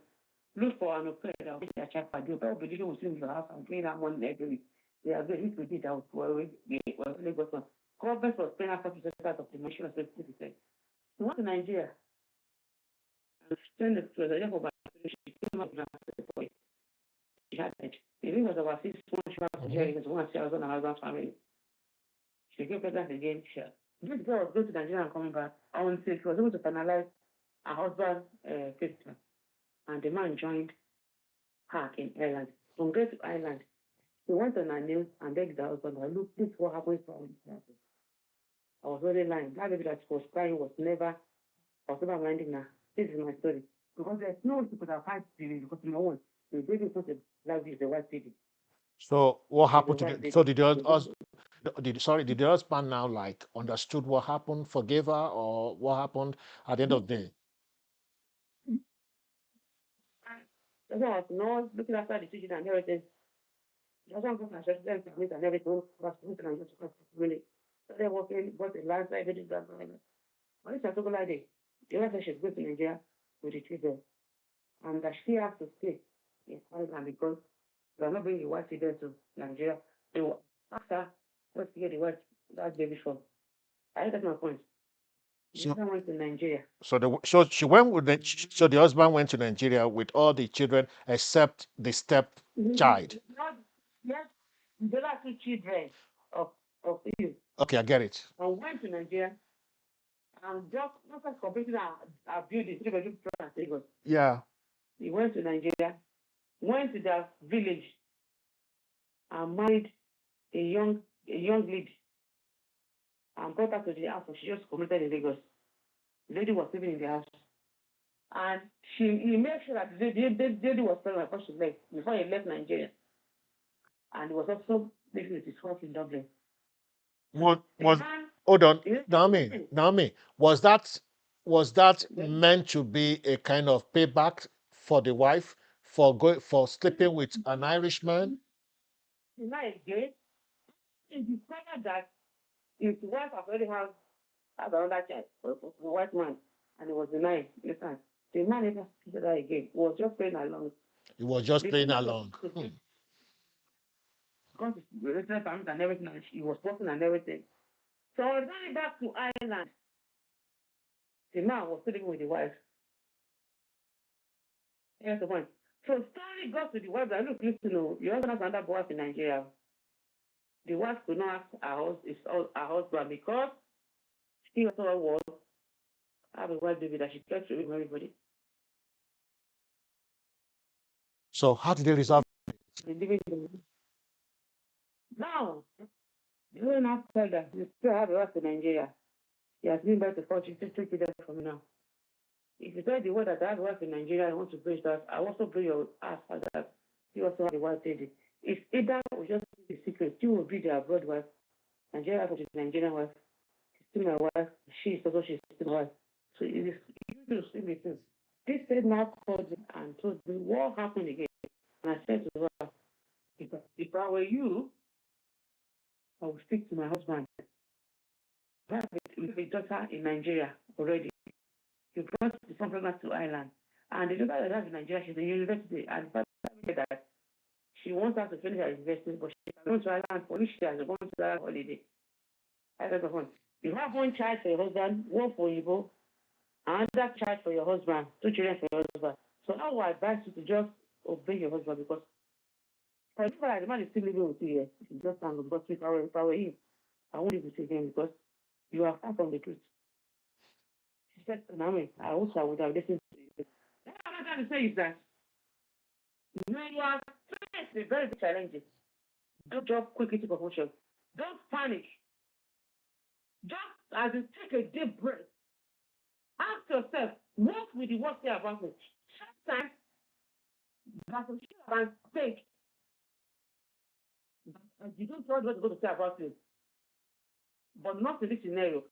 look for an opinion that will be a child for you. But the will see in your house and paying that money every week. They are good. If we did that, we already got one. Government was paying out 40% of the mission of 50%. We went to Nigeria and spent the president for about she came up with she had it. The ring was about 6 months. She was here because one she was on her husband's family. She became pregnant again. This girl was going to Nigeria and coming back until she was able to finalize her husband's treatment. And the man joined her in Ireland. From there to Ireland, he went on her news and begged her husband, look, this is what happened to her. I was really lying. That baby that she was crying was never minding her. This is my story. Because there's no one people that fight TV because no one. The baby is not a black baby, it's a white baby. So what happened to white the, so baby. did the husband now like understood what happened, forgave her, or what happened at the end of the day? That's why I was not looking after the children and everything. That's why I'm going to assess them and everything. Was looking and just really. So they're working, bought a land, everything, blah, blah, blah. When it's a total idea, the other said she's going to Nigeria with the children. And that she has to stay in Ireland because they are not bringing the white children to Nigeria. They will ask her where to get the white that baby from. I get my point. The So, other went to Nigeria. so she went with so the husband went to Nigeria with all the children except the step child. Yes, the other two children of you. Okay, I get it. And went to Nigeria and just completing our building, 3 bedroom flat in Lagos. Yeah. He went to Nigeria, went to their village and married a young lady and brought her to the house. She just committed in Lagos. The lady was living in the house. And he made sure that the lady was pregnant before she left, before he left Nigeria. And he was also living with his wife in Dublin. Hold on, Naomi, was that meant to be a kind of payback for the wife for sleeping with an Irishman? Now again, it discovered that his wife already had another child, a white man, and he was denied. Listen, the man never said that again. He was just playing along. He was just playing along. Because the resident permit and everything, and he was working and everything. So I was going back to Ireland. The man was sitting with the wife. Here's the point. So story got to the wife that, look, listen, you have another boy in Nigeria. The wife could not ask her husband because he also was have a white baby that she kept with everybody. So how did they resolve? Now, the woman now tell that you still have a wife in Nigeria. He has been back to 40, 50 children from now. If you tell the word that I have a wife in Nigeria, I want to bring that, I also bring your ass for that. You also have a white lady. If either will just be the secret, you will be the abroad wife. Nigeria wife is Nigerian wife. She's still my wife. She's still my wife. So it is you to see me things. This said now called me and told me what happened again. And I said to her, if I were you, I would speak to my husband. I have a daughter in Nigeria already. You brought the son pregnant to Ireland. And the daughter that has in Nigeria, she's in university. And the father said that she wants her to finish her university, but she's going to Ireland for which she has gone to that holiday. I said, you have one child for your husband, one for you, another child for your husband, 2 children for your husband. So I would advise you to just obey your husband because for example, like the man is still living with you here. You just stand because if I were him, I won't live with you again because you are far from the truth. She said, Naomi, I wish I would have listened to you. What I'm trying to say is that when you are faced with very big challenges, don't jump quickly to conclusion. Don't panic. Just as you take a deep breath, ask yourself, what will the worst say about me? Sometimes, that's what you can think. and you don't know what to go to say about it. But not in this scenario.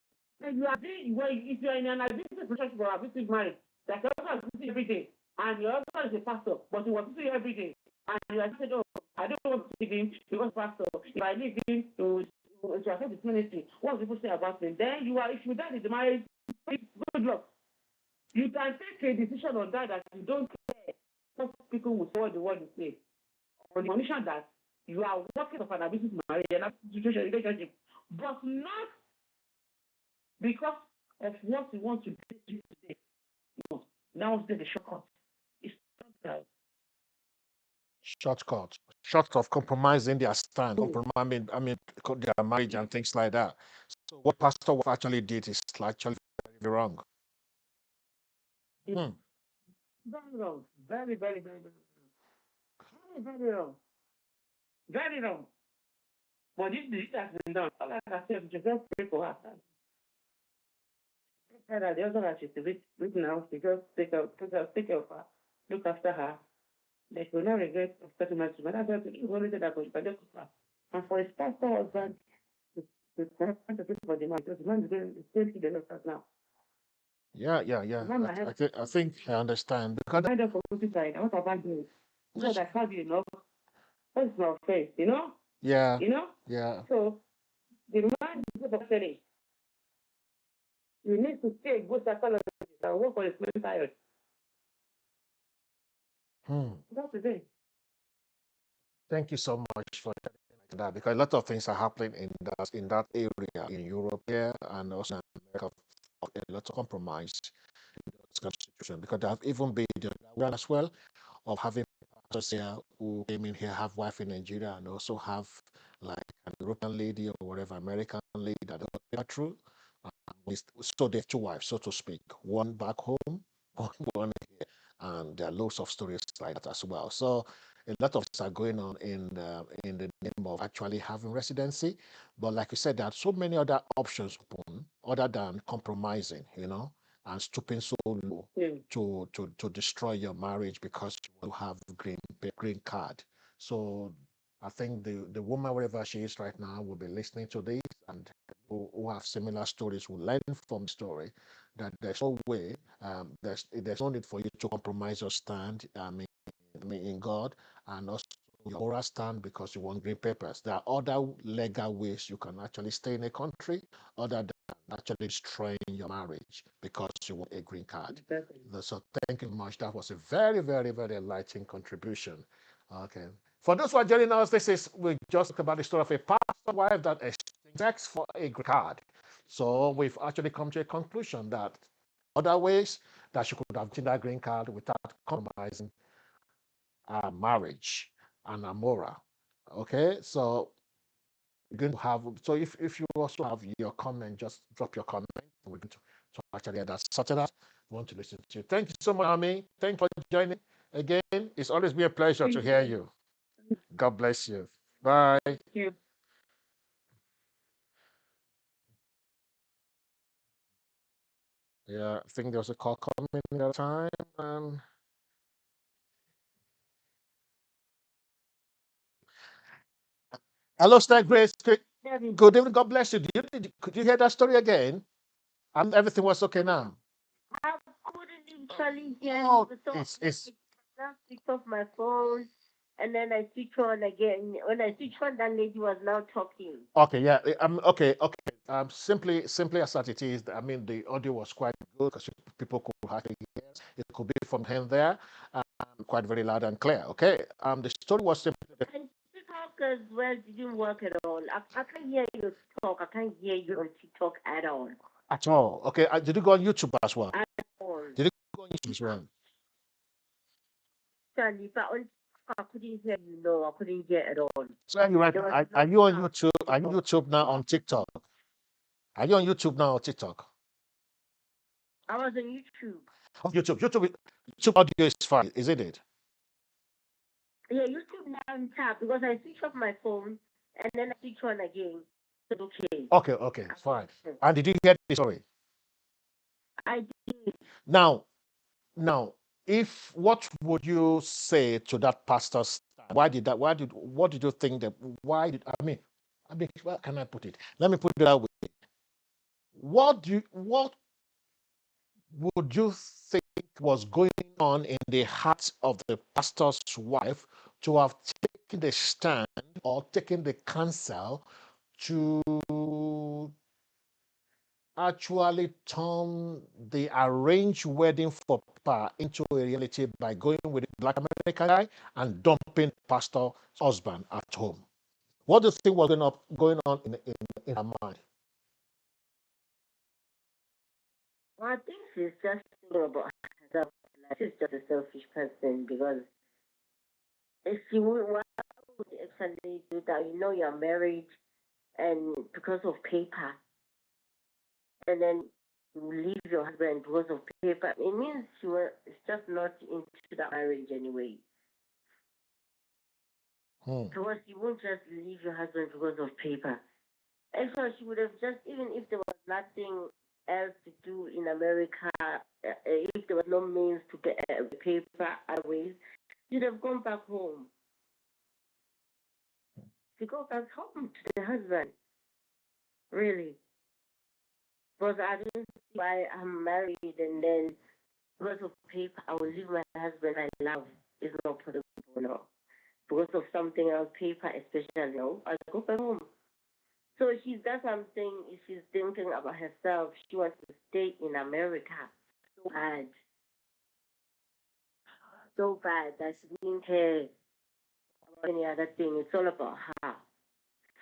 And you are being, well, if you are in an abusive relationship or abusive marriage, that your husband is every day, and your husband is a pastor, but he was visiting you every day, and you are saying, oh, I don't want to leave him because pastor. If I leave him to affect his ministry, what will people say about him? Then you are, if you die in the marriage, good luck. You can take a decision on that you don't care what people will say what the word will say. On the condition that you are working of an abusive marriage and situation relationship, but not because of what you want to do today. No. Now it's the shortcut. It's not that. Short of compromising their stand, compromising, their marriage and things like that. So what Pastor Wolf actually did is actually very wrong. Very wrong. Very, very, very, very wrong. Very, very wrong. Very wrong. But this has been done. All I can say is just pray for her. The other that she's written out, to just take care of her, look after her. They will not regret of settlement. But that's what you only said that you can just cook her. And for his pastor husband, to pay for the man, because the man is going to the doctors now. Yeah. I think I understand. Because I don't for side. What have I done? Because I have you enough. That's not fair, you know? yeah, You know? yeah. So the man is going to say, you need to stay a good psychologist and work on his mental health. That's the thing. Thank you so much for that, because a lot of things are happening in that area in Europe here and also in America. A lot of compromise in those kind of situations, because there have even been the one as well of having pastors here who came in here, have wife in Nigeria, and also have like an European lady or whatever American lady that they are true. So they have two wives, so to speak, one back home, one here, and there are loads of stories like that as well. So a lot of things are going on in the name of actually having residency, but like you said, there are so many other options open other than compromising, and stooping so low to destroy your marriage because you have green card. So I think the woman, wherever she is right now, will be listening to this, and who have similar stories will learn from the story that there's no way, there's no need for you to compromise your stand. In God, and also your moral stand because you want green papers. There are other legal ways you can actually stay in a country other than actually destroying your marriage because you want a green card. Exactly. So thank you much. That was a very, very, very enlightening contribution. Okay. For those who are joining us, we just talked about the story of a pastor wife that exchanged sex for a green card. So we've actually come to a conclusion that other ways that she could have obtained that green card without compromising marriage and amora. Okay, so you're going to have, so if you also have your comment, just drop your comment. We're going to actually get that sorted out. We want to listen to you. Thank you so much, Ami. Thank you for joining again. It's always been a pleasure to hear you. God bless you. Bye. Thank you. Yeah, I think there was a call coming at that time. Hello, Star Grace. Good evening. God bless you. Could you hear that story again? And everything was okay now. I couldn't actually hear Oh, you. So it's I switched off my phone and then I switched on again. When I switched on, that lady was now talking. okay. Yeah. Okay. Simply as it is. I mean, the audio was quite good because people could hardly hear. It could be from him there, quite very loud and clear. Okay. The story was simply. And TikTok as well didn't work at all. I can't hear you talk. I can't hear you on TikTok at all. At all. Okay. Did you go on YouTube as well? At all. Did you go on YouTube as well? Actually, but on TikTok, I couldn't hear you. No, I couldn't hear at all. So are you right? There was Are no you on sound. YouTube? Are you on YouTube now on TikTok? Are you on YouTube now on TikTok? I was on YouTube. Oh, YouTube audio is fine, isn't it? Yeah, YouTube now on tap because I switched off my phone and then I switched on again. So okay. Okay, fine. And did you hear the story? I did. Now, if what would you say to that pastor's stand Why did that? What did you think that? How can I put it? Let me put it that way. What would you think was going on in the heart of the pastor's wife to have taken the stand or taken the counsel to actually turn the arranged wedding for Papa into a reality by going with a black American guy and dumping pastor's husband at home? What do you think was going on in her mind? Well, I think she's just thinking about herself. Like she's just a selfish person because if she would, why would you actually do that? You know, you're married, and because of paper, and then you leave your husband because of paper. It means she was just not into that marriage anyway. Hmm. Because you won't just leave your husband because of paper. Actually, she would have just, even if there was nothing else to do in America, if there was no means to get paper otherwise, you'd have gone back home. She go back home to the husband, really. Because I don't see why I'm married and then because of paper, I will leave my husband I love. It's not possible, no. Because of something else, paper especially, no, I go back home. So that's what I'm saying. If she's thinking about herself, she wants to stay in America. So bad. So bad that she didn't care about any other thing. It's all about her.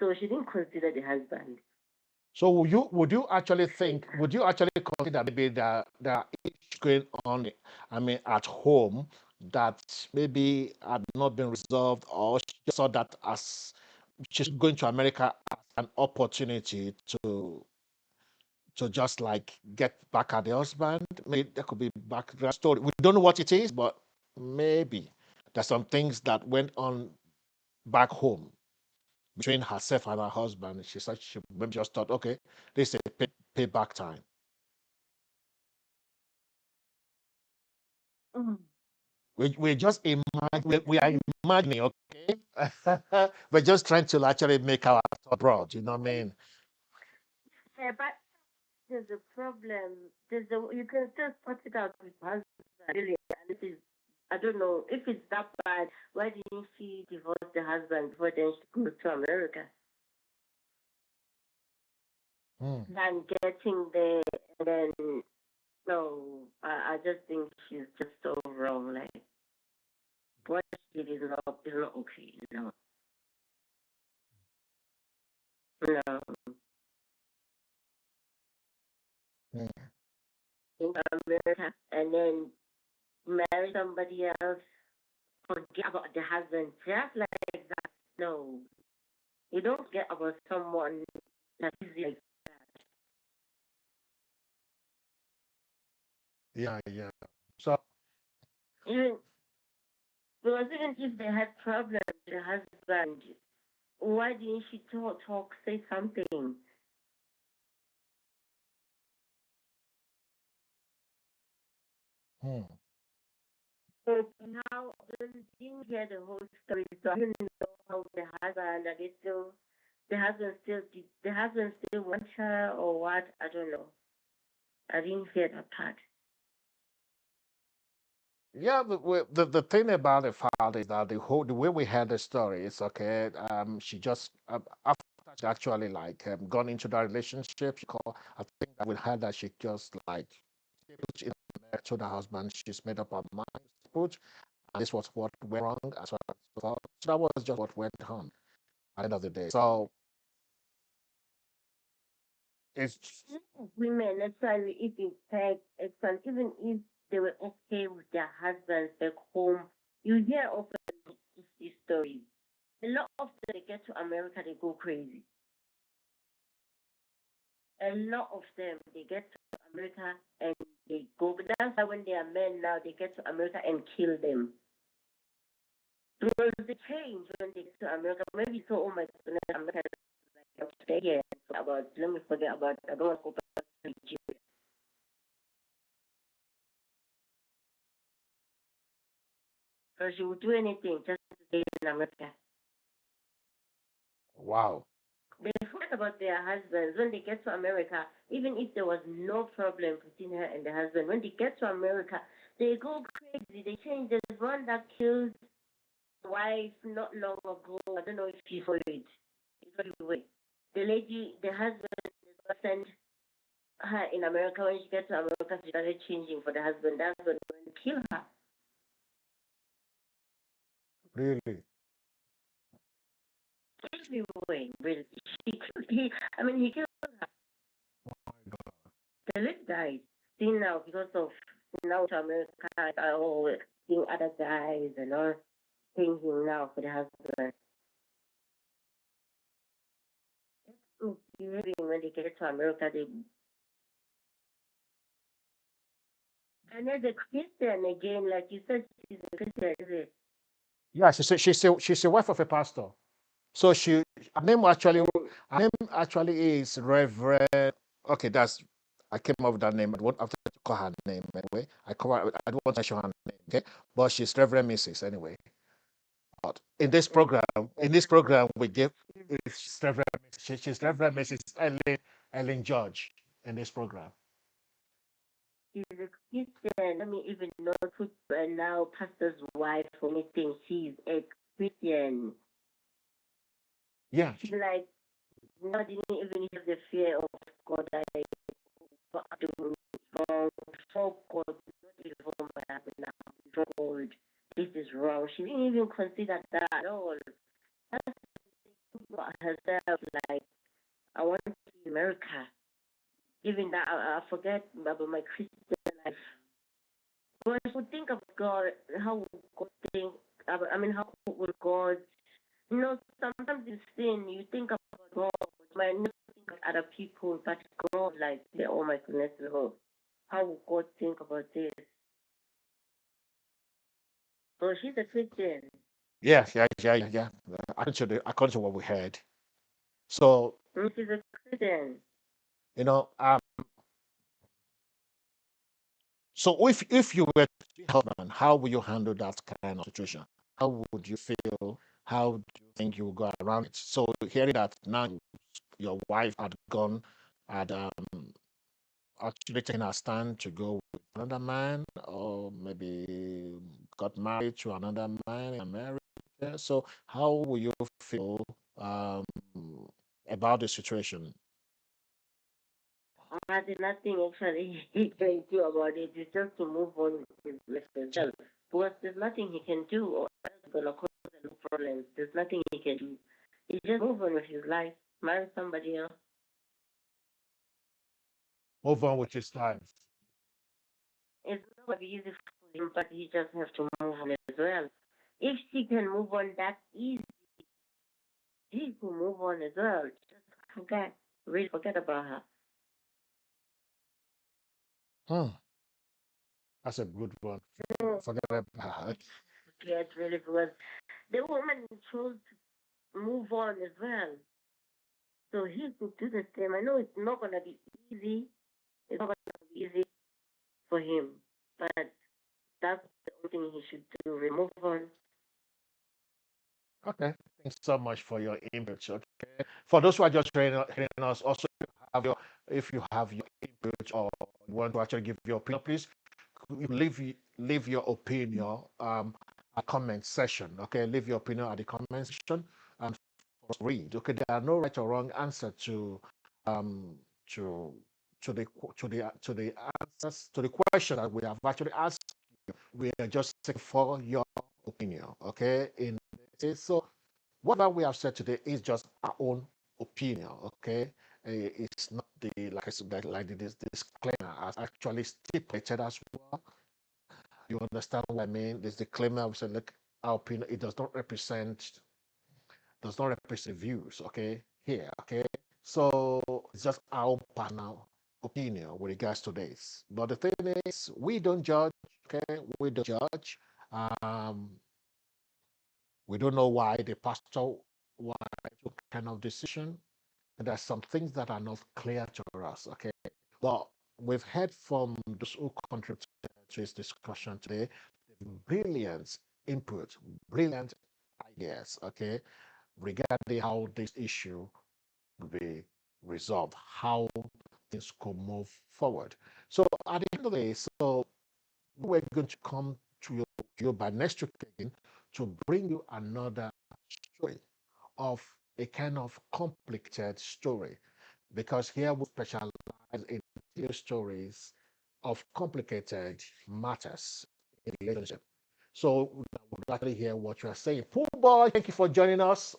So she didn't consider the husband. So would you actually consider maybe the issue going on, at home that maybe had not been resolved, or she just saw that as she's going to America as an opportunity to just like get back at the husband? Maybe there could be background story. We don't know what it is, but maybe there's some things that went on back home between herself and her husband. She said she maybe just thought, okay, this is a payback time. Mm. We just imagine, we are imagining, okay? We're just trying to actually make our thought broad, you know what I mean? Yeah, but there's a problem. You can still sort it out with husband, really. And it is, I don't know, if it's that bad, why didn't she divorce the husband before then she goes to America? Hmm. Than getting there and then, no, I just think she's just so wrong. Like, what she did is not okay. No, no. Hmm. In America and then marry somebody else, forget about the husband, just like that. No, you don't forget about someone that is like Yeah, yeah. So, even because even if they had problems with the husband, why didn't she say something? hmm. So now I didn't hear the whole story, so I don't know how the husband are they still the husband still wants her or what? I don't know. I didn't hear that part. Yeah, the thing about the father is that the way we heard the story is okay. She just after she actually like gone into that relationship, I think that we heard that she just like put in to the husband. She's made up her mind, put, and this was what went wrong as well. So that was just what went on at the end of the day. So it's Women, actually, if you take even if they were okay with their husbands back home, you hear often these stories. A lot of them, they get to America, they go crazy. A lot of them, they get to America and they go. But that's why when they are men now, they get to America and kill them. Because they change when they get to America. Maybe so, oh my goodness, America is like, I'll stay here. Let me forget about, I don't want to go back to Nigeria. So she would do anything just to in America. Wow. They forget about their husbands when they get to America. Even if there was no problem between her and the husband, when they get to America, they go crazy. They change. There's one that killed his wife not long ago. I don't know if you saw it. The lady, the husband, sent her in America. When she gets to America, she started changing for the husband. That's when they kill her. Really? Everywhere, really. He killed her. Oh my God. The lady died. See now, because of now to America, oh, seeing other guys and all, changing now for the husband. Maybe when they get to America, they. And then the Christian again, like you said, she's a Christian, is it? Yeah, she's a wife of a pastor. So her name actually is Reverend. Okay, that's I came up with that name. I won't have to call her name anyway. I don't want to mention her name, okay? But she's Reverend Mrs. anyway. But in this program, we give she's Reverend, she's Reverend Mrs. Ellen George in this program. She's a Christian. Let me even know who now pastor's wife or anything. She's a Christian. Yeah. She's like, not didn't even have the fear of God. I do wrong before God, not before my husband now, before God. This is wrong. She didn't even consider that at all. That's about herself, like, I want to be America. Even that, I forget about my Christian life. But if we think of God, how would God think? How would God? Sometimes you sin, you think about God, you might not think of other people, but God, like, oh my goodness, Lord, how would God think about this? So she's a Christian. Yeah. According to what we heard. So, She's a Christian. you know, so if you were to be a husband, how would you handle that kind of situation? How would you feel? How do you think you would go around it? So hearing that now your wife had gone, had actually taken a stand to go with another man, or maybe got married to another man in America. So how will you feel um, about the situation? There's nothing actually he can do about it. It's just to move on with himself. Because there's nothing he can do, or it's gonna cause no problems. There's nothing he can do. He just move on with his life, marry somebody else. Move on with his life. It's not gonna be easy for him, but he just have to move on as well. If she can move on that easy, he can move on as well. Just forget, really forget about her. Hmm, that's a good one. No, Forget about it. forget really because the woman chose to move on as well. So he could do the same. I know it's not gonna be easy. It's not gonna be easy for him, but that's the only thing he should do. Remove on. Okay. Thanks so much for your input. Okay. For those who are just hearing us, also if you have your input or you want to actually give your opinion, please leave your opinion at comment section. Okay, leave your opinion at the comment section and for us to read. Okay, there are no right or wrong answer um to to the answers to the question that we have actually asked. We are just seeking for your opinion. Okay, in so whatever we have said today is just our own opinion. Okay, it's not the like I said like this disclaimer as actually stipulated as well. You understand what I mean? This disclaimer we said, look, our opinion it does not represent views. Okay, here. Okay, so it's just our own personal opinion with regards to this. But the thing is, we don't judge. Okay, we don't judge. Um, we don't know why the pastor why took kind of decision. And there's some things that are not clear to us. Okay, but we've heard from those who contributed to this discussion today, brilliant input, brilliant ideas, okay, regarding how this issue will be resolved, how things could move forward. So at the end of the day, so we're going to come to you by next week again to bring you another story of a kind of complicated story, because here we specialize in telling stories of complicated matters in relationship. So we would actually hear what you are saying. Pool boy, thank you for joining us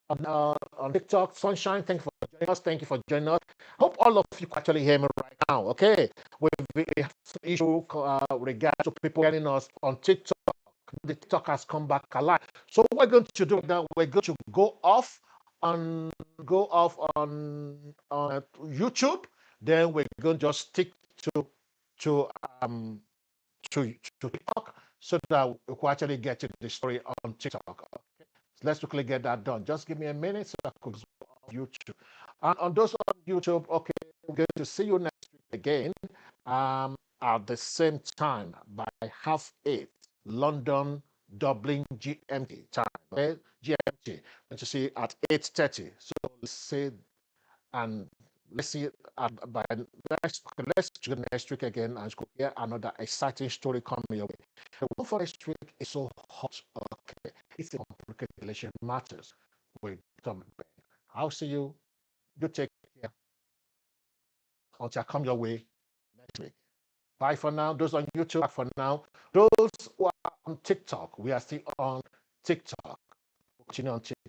on TikTok. Sunshine, thank you for joining us. Thank you for joining us. Hope all of you can actually hear me right now. Okay, we have some issue regard to people getting us on TikTok. The TikTok has come back alive. So what we're going to do now, we're going to on go off on YouTube. Then we're going to just stick to to um to TikTok so that we can actually get to the story on TikTok. Okay? So let's quickly get that done. Just give me a minute so I could go on YouTube. And on those on YouTube, okay, we're going to see you next week again at the same time by 8:30 London, Dublin GMT time. Okay, GMT. And to see at 8:30. So let's say and let's see by let's do next week again and hear another exciting story coming your way. The one for next week is so hot. Okay, it's a complicated relationship matters with Tom. I'll see you. You take care until I come your way next week. Bye for now. Those on YouTube, bye for now. Those who are on TikTok, we are still on TikTok. Continue on TikTok.